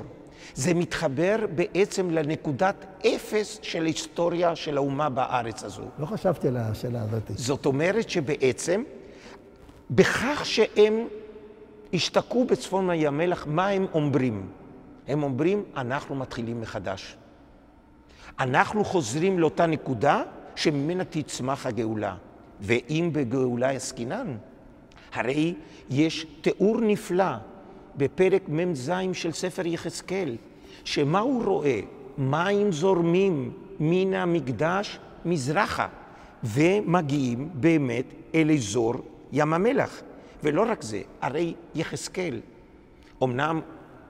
Speaker 3: זה מתחבר בעצם לנקודת אפס של ההיסטוריה של האומה בארץ הזו.
Speaker 2: לא חשבתי על השאלה הזאת.
Speaker 3: זאת אומרת שבעצם, בכך שהם השתקעו בצפון ים המלח, מה הם אומרים? הם אומרים, אנחנו מתחילים מחדש. אנחנו חוזרים לאותה נקודה שממנה תצמח הגאולה. ואם בגאולה עסקינן, הרי יש תיאור נפלא בפרק מ"ז של ספר יחזקאל, שמה הוא רואה? מים זורמים מן המקדש מזרחה, ומגיעים באמת אל אזור ים המלח. ולא רק זה, הרי יחזקאל, אמנם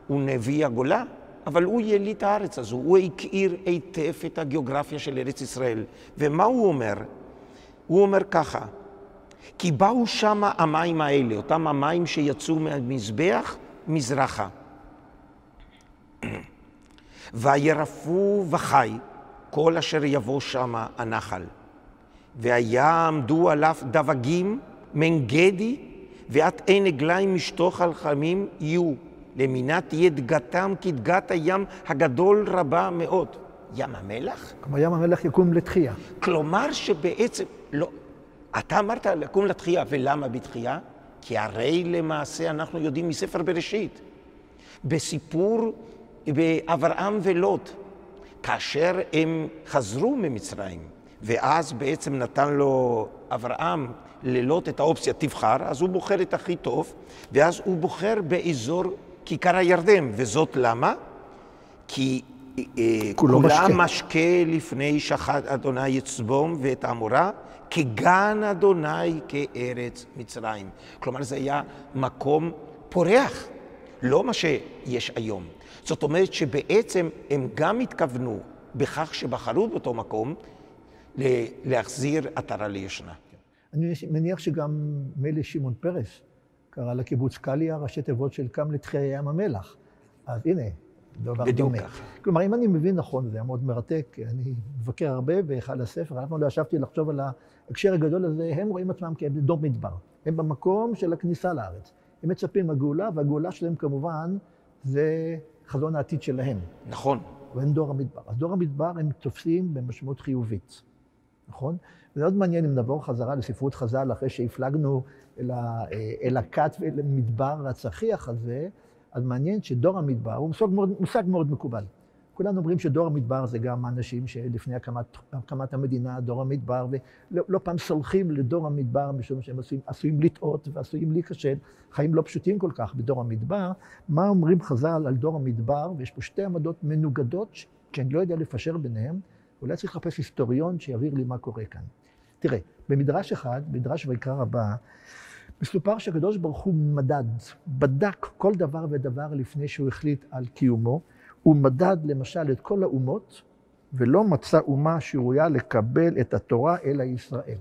Speaker 3: הוא נביא הגולה, אבל הוא יליד הארץ הזו, הוא הכיר היטב את הגיאוגרפיה של ארץ ישראל. ומה הוא אומר? הוא אומר ככה, כי באו שם המים האלה, אותם המים שיצאו מהמזבח מזרחה. וירפו וחי כל אשר יבוא שם הנחל. ויעמדו עליו דבגים מן גדי, ועד אין עגליים משתוך הלחמים יהיו. למינה תהיה דגתם כדגת הים הגדול רבה מאוד. ים המלח?
Speaker 2: כמו ים המלח יקום לתחייה.
Speaker 3: כלומר שבעצם, לא, אתה אמרת לקום לתחייה, ולמה בתחייה? כי הרי למעשה אנחנו יודעים מספר בראשית, בסיפור באברהם ולוט, כאשר הם חזרו ממצרים, ואז בעצם נתן לו אברהם ללוט את האופציה תבחר, אז הוא בוחר את הכי טוב, ואז הוא בוחר באזור כיכר הירדן, וזאת למה? כי כולם משקה לפני שחט אדוני את סדום ואת עמורה, כגן אדוני כארץ מצרים. כלומר, זה היה מקום פורח, לא מה שיש היום. זאת אומרת שבעצם הם גם התכוונו בכך שבחרו באותו מקום להחזיר עטרה ליושנה.
Speaker 2: אני מניח שגם מילא שמעון פרס קרא לקיבוץ קליה ראשי תיבות של קם לתחייה ים המלח. אז הנה, דבר דומה. כלומר, אם אני מבין נכון, זה היה מאוד מרתק, אני מבקר הרבה באחד הספר, אנחנו לא ישבתי לחשוב על ההקשר הגדול הזה, הם רואים עצמם כדור מדבר. הם במקום של הכניסה לארץ. הם מצפים לגאולה, והגאולה שלהם כמובן זה חזון העתיד שלהם.
Speaker 3: נכון.
Speaker 2: והם דור המדבר. אז דור המדבר הם תופסים במשמעות חיובית. נכון? וזה מאוד מעניין אם נעבור חזרה לספרות חז"ל, אחרי שהפלגנו אל הכת ואל המדבר הצחיח הזה, אז מעניין שדור המדבר הוא מושג מאוד מקובל. כולנו אומרים שדור המדבר זה גם האנשים שלפני הקמת המדינה, דור המדבר, ולא פעם סולחים לדור המדבר, משום שהם עשויים לטעות ועשויים להיכשל, חיים לא פשוטים כל כך בדור המדבר. מה אומרים חז"ל על דור המדבר? ויש פה שתי עמדות מנוגדות, שאני לא יודע לפשר ביניהם, אולי צריך לחפש היסטוריון שיבהיר לי מה קורה כאן. תראה, במדרש אחד, במדרש ויקרא רבה, מסופר שהקדוש ברוך הוא בדק כל דבר ודבר לפני שהוא החליט על קיומו. הוא מדד למשל את כל האומות, ולא מצא אומה שראויה לקבל את התורה אלא ישראל.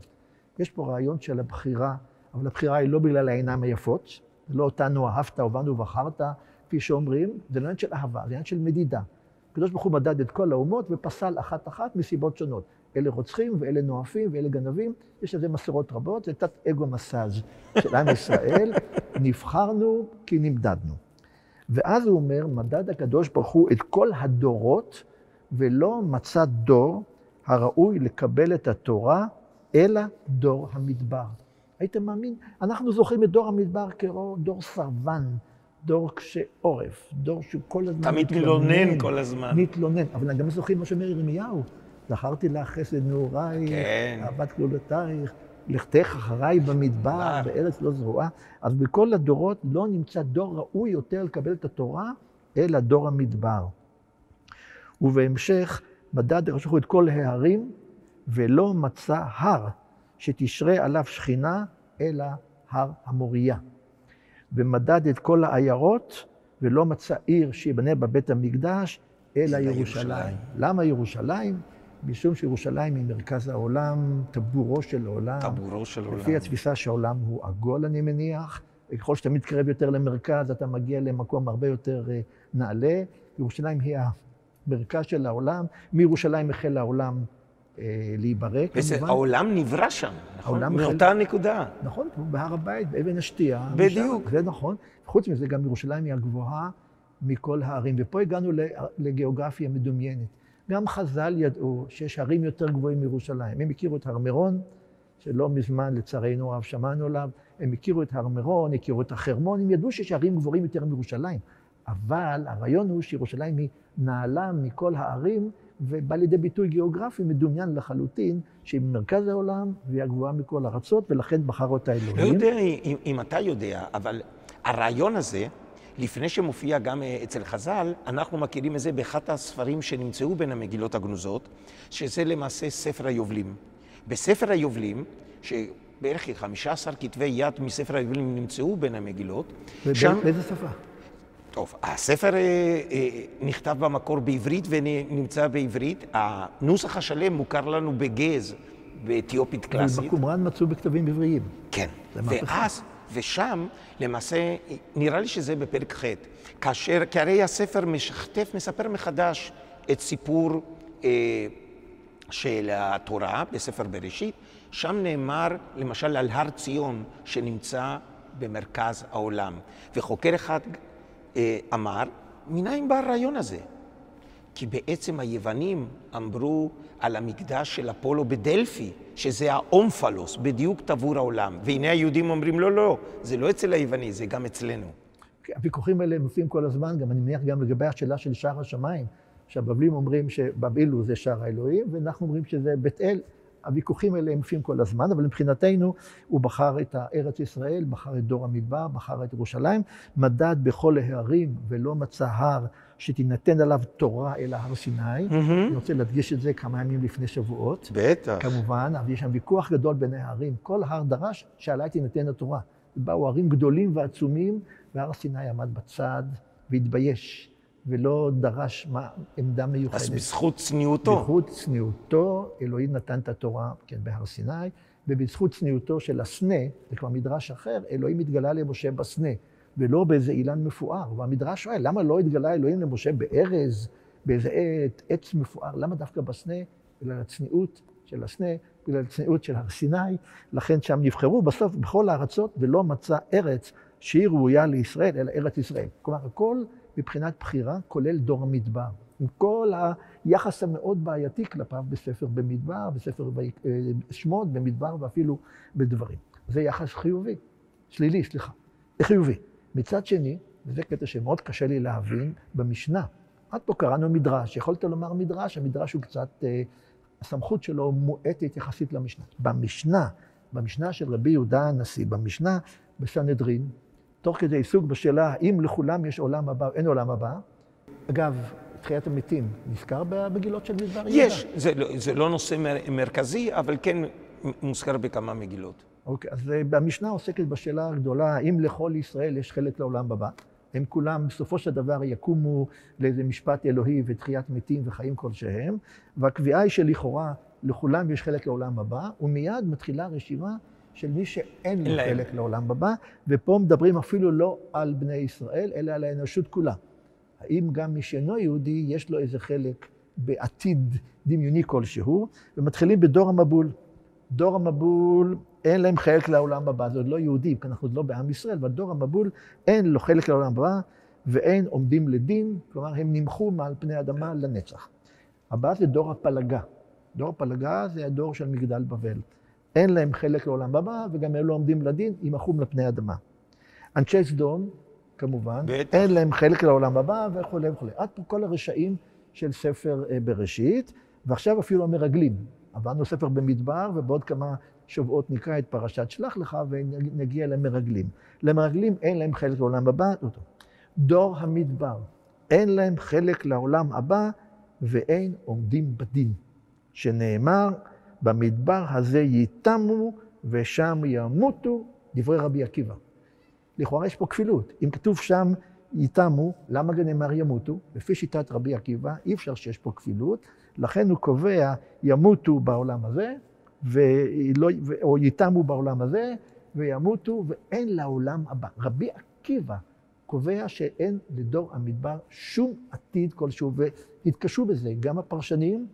Speaker 2: יש פה רעיון של הבחירה, אבל הבחירה היא לא בגלל העיניים היפות, זה לא אותנו אהבת, אהבנו ובחרת, כפי שאומרים, זה לא עניין של אהבה, זה עניין של מדידה. הקדוש ברוך הוא מדד את כל האומות ופסל אחת מסיבות שונות. אלה רוצחים ואלה נואפים ואלה גנבים, יש לזה מסורות רבות, זה תת אגו מסאז' של עם ישראל, נבחרנו כי נמדדנו. ואז הוא אומר, מדד הקדוש ברוך הוא את כל הדורות, ולא מצא דור הראוי לקבל את התורה, אלא דור המדבר. הייתם מאמין? אנחנו זוכרים את דור המדבר כדור סרבן, דור קשה עורף, דור שהוא כל הזמן
Speaker 3: תמיד מתלונן כל הזמן.
Speaker 2: מתלונן, אבל גם זוכרים מה שאומר ירמיהו. זכרתי לך חסד נעוריי,
Speaker 3: כן.
Speaker 2: אהבת גדולתייך, לכתך אחריי במדבר, בארץ לא זרועה. אז בכל הדורות לא נמצא דור ראוי יותר לקבל את התורה, אלא דור המדבר. ובהמשך, מדד הקדוש ברוך הוא את כל ההרים, ולא מצא הר שתשרה עליו שכינה, אלא הר המוריה. ומדד את כל העיירות, ולא מצא עיר שיבנה בבית המקדש, אלא ירושלים. למה ירושלים? משום שירושלים היא מרכז העולם, טבורו של העולם.
Speaker 3: טבורו של עולם.
Speaker 2: לפי התפיסה שהעולם הוא עגול, אני מניח. ככל שאתה מתקרב יותר למרכז, אתה מגיע למקום הרבה יותר נעלה. ירושלים היא מרכז של העולם, מירושלים החל העולם להיברא, כמובן.
Speaker 3: העולם נברא שם, נכון?
Speaker 2: העולם
Speaker 3: מאותה נקודה.
Speaker 2: נכון, בהר הבית, באבן השתייה.
Speaker 3: בדיוק.
Speaker 2: זה נכון. חוץ מזה, גם ירושלים היא הגבוהה מכל הערים. ופה הגענו לגיאוגרפיה מדומיינת. גם חז"ל ידעו שיש ערים יותר גבוהים מירושלים. הם הכירו את הר מירון, שלא מזמן לצערנו הרב שמענו עליו. הם הכירו את הר מירון, הכירו את החרמון, הם ידעו שיש ערים גבוהים יותר מירושלים. אבל הרעיון הוא שירושלים היא נעלה מכל הערים, ובא לידי ביטוי גיאוגרפי מדומיין לחלוטין, שהיא במרכז העולם והיא הגבוהה מכל הארצות, ולכן בחר אותה אלוהים.
Speaker 3: לא יודע אם אתה יודע, אבל הרעיון הזה, לפני שמופיע גם אצל חז"ל, אנחנו מכירים את זה באחד הספרים שנמצאו בין המגילות הגנוזות, שזה למעשה ספר היובלים. בספר היובלים, שבערך 15 כתבי יד מספר היובלים נמצאו בין המגילות,
Speaker 2: באיזה שפה?
Speaker 3: טוב, הספר נכתב במקור בעברית ונמצא בעברית. הנוסח השלם מוכר לנו בגז, באתיופית קלאסית.
Speaker 2: אבל בקומראן מצאו בכתבים עבריים.
Speaker 3: כן, ואז, ושם, למעשה, נראה לי שזה בפרק ח', כי הרי הספר משכתב, מספר מחדש את סיפור של התורה בספר בראשית. שם נאמר, למשל, על הר ציון שנמצא במרכז העולם. וחוקר אחד אמר, מניין בא הרעיון הזה? כי בעצם היוונים אמרו על המקדש של אפולו בדלפי, שזה האומפלוס, בדיוק טבור העולם. והנה היהודים אומרים, לא, לא, זה לא אצל היווני, זה גם אצלנו.
Speaker 2: הוויכוחים האלה מופיעים כל הזמן, גם אני מניח גם לגבי השאלה של שער השמיים, שהבבלים אומרים שבבילו זה שער האלוהים, ואנחנו אומרים שזה בית אל. הוויכוחים האלה מופיעים כל הזמן, אבל מבחינתנו הוא בחר את ארץ ישראל, בחר את דור המדבר, בחר את ירושלים, מדד בכל ההרים ולא מצא הר שתינתן עליו תורה אלא הר סיני. אני רוצה להדגיש את זה כמה ימים לפני שבועות.
Speaker 3: בטח.
Speaker 2: כמובן, אבל יש שם ויכוח גדול בין ההרים. כל הר דרש שעליי תינתן התורה. באו הרים גדולים ועצומים, והר סיני עמד בצד והתבייש. ולא דרש עמדה מיוחדת.
Speaker 3: אז בזכות צניעותו.
Speaker 2: בזכות צניעותו, אלוהים נתן את התורה, כן, בהר סיני, ובזכות צניעותו של הסנה, זה כבר מדרש אחר, אלוהים התגלה למשה בסנה, ולא באיזה אילן מפואר. והמדרש שואל, למה לא התגלה אלוהים למשה בארז, באיזה עץ מפואר? למה דווקא בסנה? בגלל הצניעות של הסנה, בגלל הצניעות של הר סיני, לכן שם נבחרו בסוף בכל הארצות, ולא מצא ארץ שהיא ראויה לישראל, אלא ארץ ישראל. כלומר, הכל מבחינת בחירה, כולל דור המדבר. עם כל היחס המאוד בעייתי כלפיו בספר במדבר, בספר שמות, במדבר ואפילו בדברים. זה יחס חיובי, שלילי, סליחה, חיובי. מצד שני, וזה קטע שמאוד קשה לי להבין, במשנה, עד פה קראנו מדרש, יכולת לומר מדרש, המדרש הוא קצת, הסמכות שלו מועטת יחסית למשנה. במשנה של רבי יהודה הנשיא, במשנה בסנהדרין, תוך כדי עיסוק בשאלה האם לכולם יש עולם הבא או אין עולם הבא. אגב, תחיית המתים נזכר בגילות של מדבר יהודה?
Speaker 3: יש, זה לא נושא מרכזי, אבל כן מוזכר בכמה מגילות.
Speaker 2: אוקיי, אז במשנה עוסקת בשאלה הגדולה, האם לכל ישראל יש חלק לעולם הבא? הם כולם בסופו של דבר יקומו לאיזה משפט אלוהי ותחיית מתים וחיים כלשהם, והקביעה היא שלכאורה לכולם יש חלק לעולם הבא, ומיד מתחילה רשימה של מי שאין לו חלק לעולם הבא, ופה מדברים אפילו לא על בני ישראל, אלא על האנושות כולה. האם גם מי שאינו יהודי, יש לו איזה חלק בעתיד דמיוני כלשהו, ומתחילים בדור המבול. דור המבול, אין להם חלק לעולם הבא, זה עוד לא יהודים, כי אנחנו עוד לא בעם ישראל, אבל דור המבול אין לו חלק לעולם הבא, ואין עומדים לדין, כלומר הם נמחו מעל פני האדמה לנצח. הבא זה דור הפלגה. דור הפלגה זה הדור של מגדל בבל. אין להם חלק לעולם הבא, וגם הם לא עומדים לדין, ימחו לפני האדמה. אנשי סדום, כמובן, בטח. אין להם חלק לעולם הבא, וכו' וכו'. עד פה כל הרשעים של ספר בראשית, ועכשיו אפילו המרגלים. עברנו ספר במדבר, ובעוד כמה שבועות נקרא את פרשת שלח לך, ונגיע למרגלים. למרגלים אין להם חלק לעולם הבא. דור המדבר, אין להם חלק לעולם הבא, ואין עומדים בדין. שנאמר, במדבר הזה ייתמו ושם ימותו, דברי רבי עקיבא. לכאורה יש פה כפילות. אם כתוב שם ייתמו, למה גם נאמר ימותו? לפי שיטת רבי עקיבא, אי אפשר שיש פה כפילות, לכן הוא קובע ימותו בעולם הזה, או ייתמו בעולם הזה, וימותו, ואין לעולם הבא. רבי עקיבא קובע שאין לדור המדבר שום עתיד כלשהו, והתקשו בזה גם הפרשנים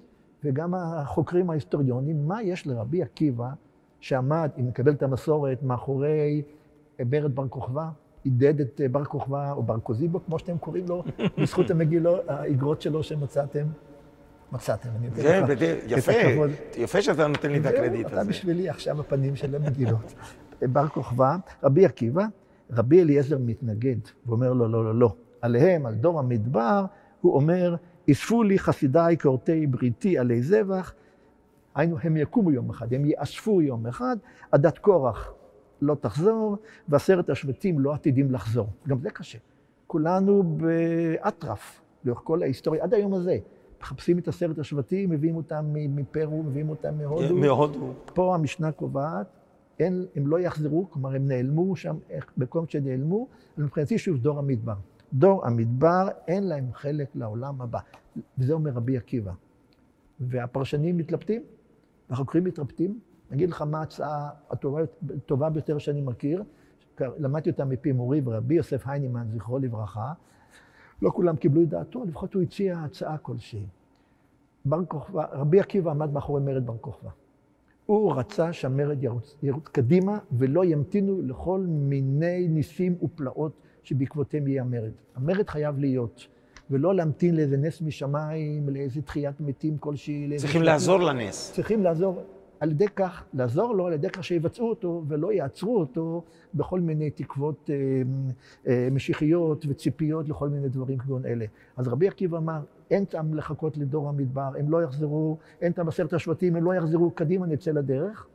Speaker 2: וגם החוקרים ההיסטוריונים, מה יש לרבי עקיבא שעמד, אם נקבל את המסורת, מאחורי מרד בר כוכבא, עידד את בר כוכבא או בר קוזיבו, כמו שאתם קוראים לו, בזכות האגרות שלו שמצאתם. מצאתם, אני
Speaker 3: נותן לך יפה, יפה שאתה נותן לי את הקרדיט הזה.
Speaker 2: אתה בשבילי עכשיו הפנים של המגילות. בר כוכבא, רבי עקיבא, רבי אליעזר מתנגד, ואומר לו, לא, לא, לא. עליהם, על דור המדבר, הוא אומר, אספו לי חסידיי כורתי בריתי עלי זבח, היינו, הם יקומו יום אחד, הם יאספו יום אחד, עדת קורח לא תחזור, ועשרת השבטים לא עתידים לחזור. גם זה קשה. כולנו באטרף, לאורך כל ההיסטוריה, עד היום הזה. מחפשים את 10 השבטים, מביאים אותם מפרו, מביאים אותם מהודו. פה המשנה קובעת, הם לא יחזרו, כלומר הם נעלמו שם, במקום שנעלמו, מבחינתי שוב דור המדבר. דור המדבר אין להם חלק לעולם הבא. וזה אומר רבי עקיבא. והפרשנים מתלבטים, והחוקרים מתלבטים. נגיד לך מה ההצעה הטובה ביותר שאני מכיר, למדתי אותה מפי מורי ורבי יוסף היינימן, זכרו לברכה. לא כולם קיבלו את דעתו, לפחות הוא הציע הצעה כלשהי. רבי עקיבא עמד מאחורי מרד בר כוכבא. הוא רצה שהמרד ירוץ קדימה, ולא ימתינו לכל מיני ניסים ופלאות שבעקבותיהם יהיה המרד. המרד חייב להיות, ולא להמתין לאיזה נס משמיים, לאיזה תחיית מתים כלשהי.
Speaker 3: צריכים לעזור לנס.
Speaker 2: צריכים לעזור. על ידי כך, לעזור לו, על ידי כך שיבצעו אותו ולא יעצרו אותו בכל מיני תקוות משיחיות וציפיות לכל מיני דברים כגון אלה. אז רבי עקיבא אמר, אין טעם לחכות לדור המדבר, הם לא יחזרו, אין טעם 10 השבטים, הם לא יחזרו, קדימה נצא לדרך,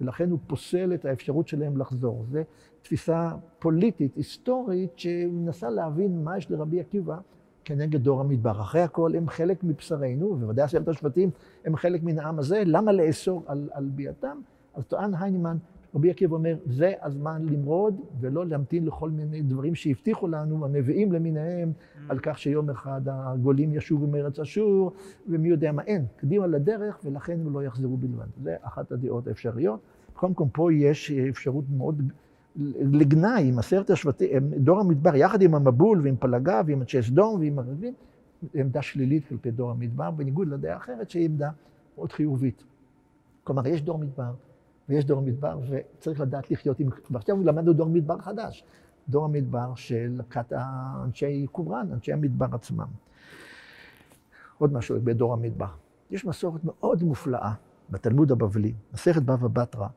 Speaker 2: ולכן הוא פוסל את האפשרות שלהם לחזור. זו תפיסה פוליטית, היסטורית, שמנסה להבין מה יש לרבי עקיבא כנגד דור המדבר. אחרי הכל הם חלק מבשרנו, ובוודאי 10 השבטים הם חלק מן העם הזה, למה לאסור על ביאתם? אז טוען היינימן, רבי עקיבא אומר, זה הזמן למרוד ולא להמתין לכל מיני דברים שהבטיחו לנו, הנביאים למיניהם, על כך שיום אחד הגולים ישובו מארץ אשור, ומי יודע מה אין, קדימה לדרך, ולכן הם לא יחזרו בלבד. זה אחת הדעות האפשריות. קודם כל פה יש אפשרות מאוד לגנאי עם 10 השבטים, דור המדבר, יחד עם המבול ועם פלגה ועם אנשי סדום ועם הרגלים, עמדה שלילית כלפי דור המדבר, בניגוד לדעה אחרת שהיא עמדה מאוד חיובית. כלומר, יש דור מדבר, ויש דור מדבר, וצריך לדעת לחיות עם... ועכשיו למדנו דור מדבר חדש, דור המדבר של כת אנשי קומראן, אנשי המדבר עצמם. עוד משהו בדור המדבר. יש מסורת מאוד מופלאה בתלמוד הבבלי, מסכת בבא בתרא,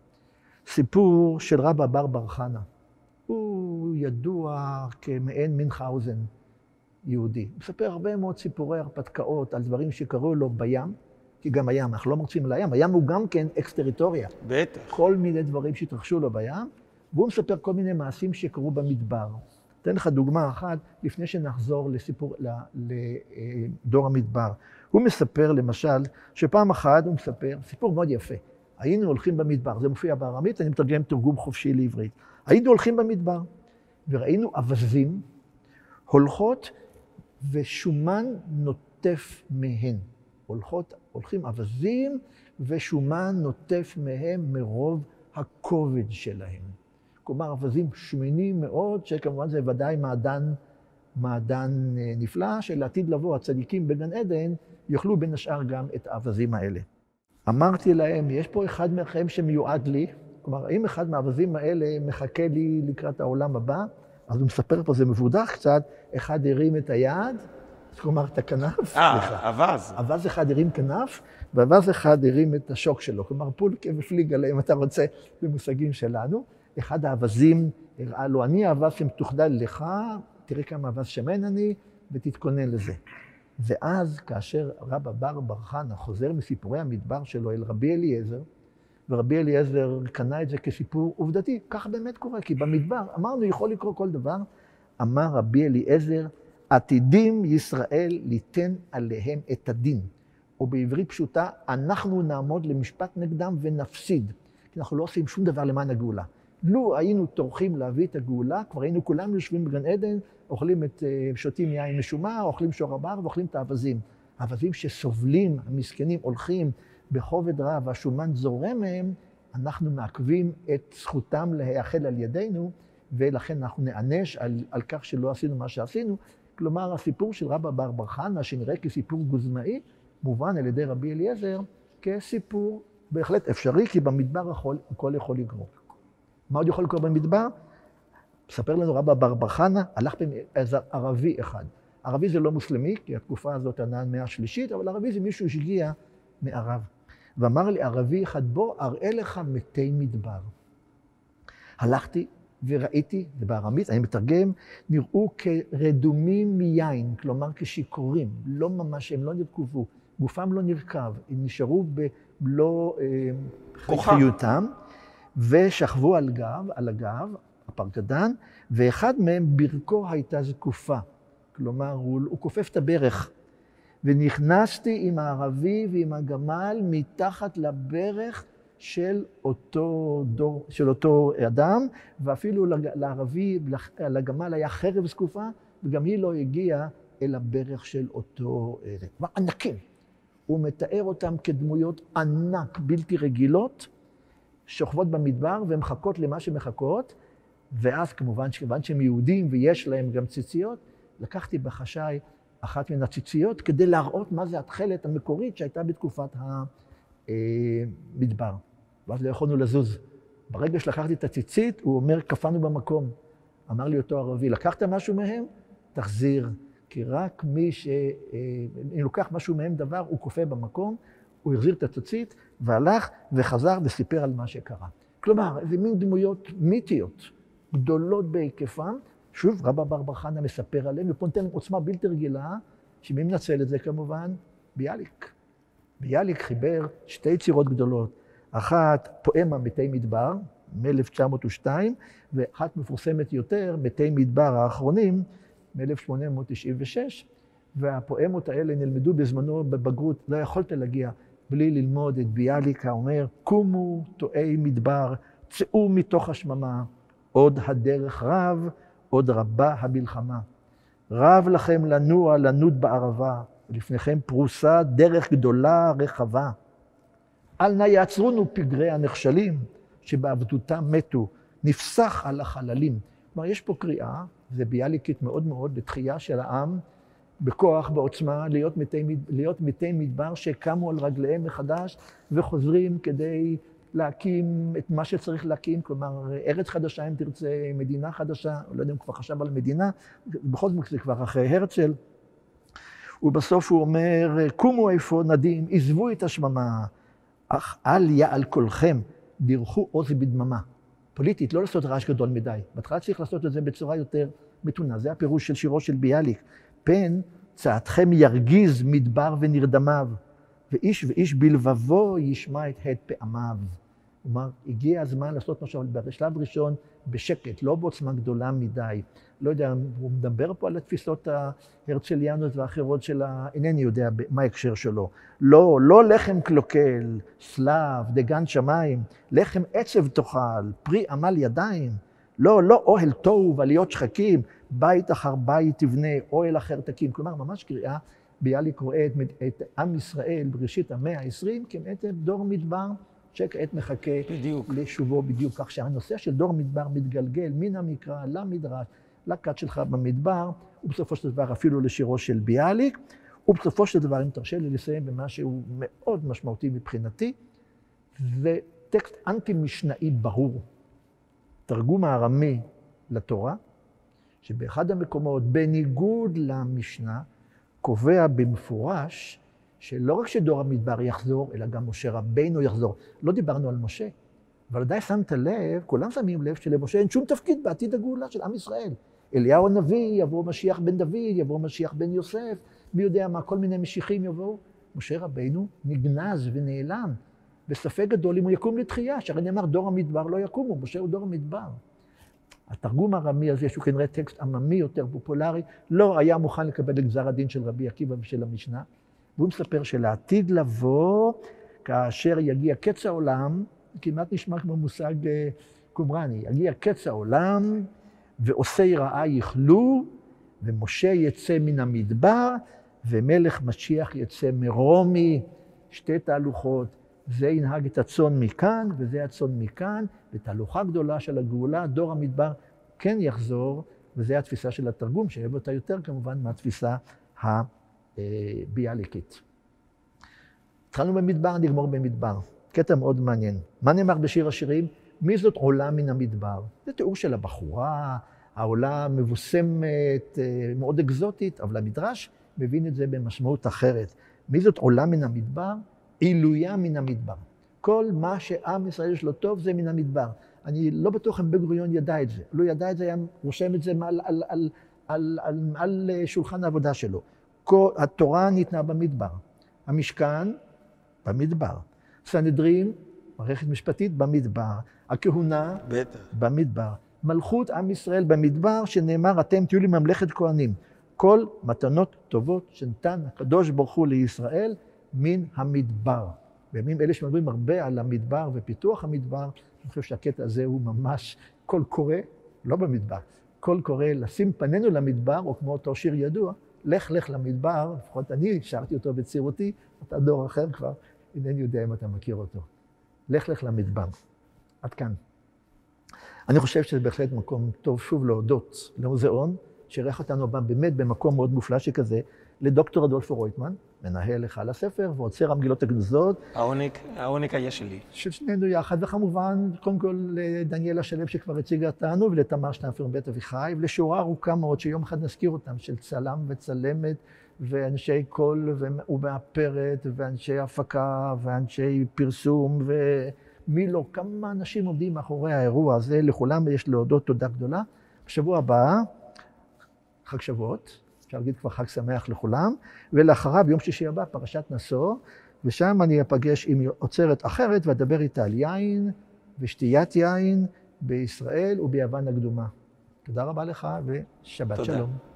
Speaker 2: סיפור של רבא בר חנה. הוא ידוע כמעין מינכהאוזן יהודי. הוא מספר הרבה מאוד סיפורי הרפתקאות על דברים שקרו לו בים, כי גם הים, אנחנו לא מרצים על הים, הים הוא גם כן אקס-טריטוריה.
Speaker 3: בטח.
Speaker 2: כל מיני דברים שהתרחשו לו בים, והוא מספר כל מיני מעשים שקרו במדבר. אתן לך דוגמה אחת, לפני שנחזור לדור המדבר. הוא מספר למשל, שפעם אחת הוא מספר, סיפור מאוד יפה. היינו הולכים במדבר, זה מופיע בארמית, אני מתרגם תרגום חופשי לעברית. היינו הולכים במדבר, וראינו אווזים הולכות ושומן נוטף מהן. הולכים אווזים ושומן נוטף מהם מרוב הכובד שלהם. כלומר, אווזים שמנים מאוד, שכמובן זה ודאי מעדן נפלא, שלעתיד לבוא הצדיקים בגן עדן יאכלו בין השאר גם את האווזים האלה. אמרתי להם, יש פה אחד מכם שמיועד לי, כלומר, אם אחד מהאווזים האלה מחכה לי לקראת העולם הבא, אז הוא מספר פה, זה מבודח קצת, אחד הרים את היד, כלומר, את הכנף.
Speaker 3: אווז.
Speaker 2: אווז אחד הרים כנף, ואווז אחד הרים את השוק שלו. כלומר, פולקה ופליג עליהם, אתה רוצה, במושגים שלנו. אחד האווזים הראה לו, אני האווז שמתוכדל לך, תראי כמה אווז שמן אני, ותתכונן לזה. ואז, כאשר רבא בר חנה חוזר מסיפורי המדבר שלו אל רבי אליעזר, ורבי אליעזר קנה את זה כסיפור עובדתי, כך באמת קורה, כי במדבר, אמרנו, יכול לקרות כל דבר, אמר רבי אליעזר, עתידים ישראל ליתן עליהם את הדין. או בעברית פשוטה, אנחנו נעמוד למשפט נגדם ונפסיד. כי אנחנו לא עושים שום דבר למען הגאולה. לו היינו טורחים להביא את הגאולה, כבר היינו כולם יושבים בגן עדן, אוכלים שותים יין משומר, אוכלים שור הבר ואוכלים את האווזים. האווזים שסובלים, המסכנים, הולכים בכובד רב, והשומן זורם מהם, אנחנו מעכבים את זכותם להיאכל על ידינו, ולכן אנחנו נענש על כך שלא עשינו מה שעשינו. כלומר, הסיפור של רבא בר בר חנא, שנראה כסיפור גוזמאי, מובן על ידי רבי אליעזר כסיפור בהחלט אפשרי, כי במדבר הכל יכול לקרות. מה עוד יכול לקרות במדבר? מספר לנו רבא בר בר חנא, הלך איזה ערבי אחד. ערבי זה לא מוסלמי, כי התקופה הזאת ענה המאה השלישית, אבל ערבי זה מישהו שהגיע מערב. ואמר לי, ערבי אחד, בוא אראה לך מתי מדבר. הלכתי וראיתי, זה בארמית, אני מתרגם, נראו כרדומים מיין, כלומר כשיכורים, לא ממש, הם לא נרכבו, גופם לא נרכב, הם נשארו במלוא חיותם, ושכבו על הגב, הפרקדן, ואחד מהם ברכו הייתה זקופה, כלומר הוא כופף את הברך, ונכנסתי עם הערבי ועם הגמל מתחת לברך של אותו אדם, ואפילו לערבי, לגמל היה חרב זקופה, וגם היא לא הגיעה אל הברך של אותו כלומר, ענקים. הוא מתאר אותם כדמויות ענק, בלתי רגילות, שוכבות במדבר ומחכות למה שמחכות, ואז כמובן שהם יהודים ויש להם גם ציציות, לקחתי בחשאי אחת מן הציציות כדי להראות מה זה התכלת המקורית שהייתה בתקופת המדבר. ואז לא יכולנו לזוז. ברגע שלקחתי את הציצית, הוא אומר, קפאנו במקום. אמר לי אותו ערבי, לקחת משהו מהם? תחזיר. כי רק אם לוקח משהו מהם דבר, הוא קופא במקום, הוא החזיר את הציצית, והלך וחזר וסיפר על מה שקרה. כלומר, זה מין דמויות מיתיות, גדולות בהיקפם. שוב, רבא בר בר חנא מספר עליהם, ופה נותן עוצמה בלתי רגילה, שמי מנצל את זה כמובן? ביאליק. ביאליק חיבר שתי יצירות גדולות. אחת, פואמה מתי מדבר, מ-1902, ואחת מפורסמת יותר, מתי מדבר האחרונים, מ-1896, והפואמות האלה נלמדו בזמנו בבגרות, לא יכולת להגיע בלי ללמוד את ביאליק, האומר, קומו תואי מדבר, צאו מתוך השממה, עוד הדרך רב, עוד רבה המלחמה. רב לכם לנוע, לנוד בערבה, ולפניכם פרוסה דרך גדולה רחבה. אל נא יעצרונו פגרי הנחשלים, שבעבדותם מתו, נפסח על החללים. כלומר, יש פה קריאה, זה ביאליקית מאוד מאוד, לתחייה של העם, בכוח, בעוצמה, להיות מתי מדבר שקמו על רגליהם מחדש, וחוזרים כדי להקים את מה שצריך להקים, כלומר, ארץ חדשה אם תרצה, מדינה חדשה, לא יודע אם כבר חשב על מדינה, בכל זאת זה כבר אחרי הרצל. ובסוף הוא אומר, קומו איפה נדים, עזבו את השממה, אך אל יעל קולכם, דרכו עוז בדממה. פוליטית, לא לעשות רעש גדול מדי. בהתחלה צריך לעשות את זה בצורה יותר מתונה. זה הפירוש של שירו של ביאליק. פן צעתכם ירגיז מדבר ונרדמיו, ואיש ואיש בלבבו ישמע את הד פעמיו. כלומר, הגיע הזמן לעשות משהו, אבל בשלב ראשון בשקט, לא בעוצמה גדולה מדי. לא יודע, הוא מדבר פה על התפיסות ההרצליאנות והאחרות שלה, אינני יודע מה ההקשר שלו. לא לחם קלוקל, סלב, דגן שמיים, לחם עצב תאכל, פרי עמל ידיים. לא אוהל טוב, עליות שחקים, בית אחר בית תבנה, אוהל אחר תקים. כלומר, ממש קריאה, ביאליק רואה את עם ישראל בראשית המאה ה-20 כמעט דור מדבר, שכעת מחכה לשובו בדיוק. כך שהנושא של דור מדבר מתגלגל מן המקרא למדרש, לכת שלך במדבר, ובסופו של דבר אפילו לשירו של ביאליק, ובסופו של דבר, אם תרשה לי לסיים במה שהוא מאוד משמעותי מבחינתי, זה טקסט אנטי-משנאי ברור, תרגום הארמי לתורה, שבאחד המקומות, בניגוד למשנה, קובע במפורש, שלא רק שדור המדבר יחזור, אלא גם משה רבינו יחזור. לא דיברנו על משה, אבל עדיין שמת לב, כולם שמים לב שלמשה אין שום תפקיד בעתיד הגאולה של עם ישראל. אליהו הנביא, יבוא משיח בן דוד, יבוא משיח בן יוסף, מי יודע מה, כל מיני משיחים יבואו. משה רבינו נגנז ונעלם, וספק גדול אם הוא יקום לתחייה, שהרי נאמר דור המדבר לא יקומו, משה הוא דור המדבר. התרגום הרמי הזה, שהוא כנראה טקסט עממי יותר פופולרי, לא היה מוכן לקבל את גזר הדין של רבי עקיבא ושל המשנה, והוא מספר שלעתיד לבוא, כאשר יגיע קץ העולם, כמעט נשמע כמו מושג קומרני, יגיע קץ העולם, ועושי רעה יכלו, ומשה יצא מן המדבר, ומלך משיח יצא מרומי, שתי תהלוכות, זה ינהג את הצאן מכאן, וזה הצאן מכאן, ותהלוכה גדולה של הגאולה, דור המדבר כן יחזור, וזו התפיסה של התרגום, שאוהב אותה יותר כמובן מהתפיסה הביאליקית. התחלנו במדבר, נגמור במדבר. קטע מאוד מעניין. מה נאמר בשיר השירים? מי זאת עולה מן המדבר? זה תיאור של הבחורה, העולה מבוסמת, מאוד אקזוטית, אבל המדרש מבין את זה במשמעות אחרת. מי זאת עולה מן המדבר? עילויה מן המדבר. כל מה שעם ישראל יש לו טוב זה מן המדבר. אני לא בטוח אם בן גוריון ידע את זה. לא ידע את זה, היה רושם את זה על שולחן העבודה שלו. התורה ניתנה במדבר. המשכן במדבר. סנהדרין, מערכת משפטית במדבר. הכהונה במדבר. מלכות עם ישראל במדבר, שנאמר, אתם תהיו לי ממלכת כהנים. כל מתנות טובות שנתן הקדוש ברוך הוא לישראל מן המדבר. בימים אלה שמדברים הרבה על המדבר ופיתוח המדבר, אני חושב שהקטע הזה הוא ממש קול קורא, לא במדבר, קול קורא לשים פנינו למדבר, או כמו אותו שיר ידוע, לך לך למדבר, לפחות אני שרתי אותו בצעירותי, אתה דור אחר כבר, אינני יודע אם אתה מכיר אותו. לך לך למדבר. עד כאן. אני חושב שזה בהחלט מקום טוב שוב להודות למוזיאון, שאירח אותנו באמת במקום מאוד מופלא שכזה, לדוקטור אדולפו רויטמן, מנהל היכל הספר ואוצר המגילות הגנוזות.
Speaker 3: העונג היה שלי.
Speaker 2: של שנינו יחד, וכמובן, קודם כל לדניאלה שלו שכבר הציגה אותנו, ולתמר שטמפר מבית אביחי, ולשורה ארוכה מאוד שיום אחד נזכיר אותם, של צלם וצלמת, ואנשי קול ומאפרת, ואנשי הפקה, ואנשי פרסום, ומי לא, כמה אנשים עומדים מאחורי האירוע הזה, לכולם יש להודות תודה גדולה. בשבוע הבא, חג שבועות, אפשר להגיד כבר חג שמח לכולם, ולאחריו, יום שישי הבא, פרשת נשוא, ושם אני אפגש עם אוצרת אחרת, ואדבר איתה על יין ושתיית יין בישראל וביוון הקדומה. תודה רבה לך, ושבת שלום.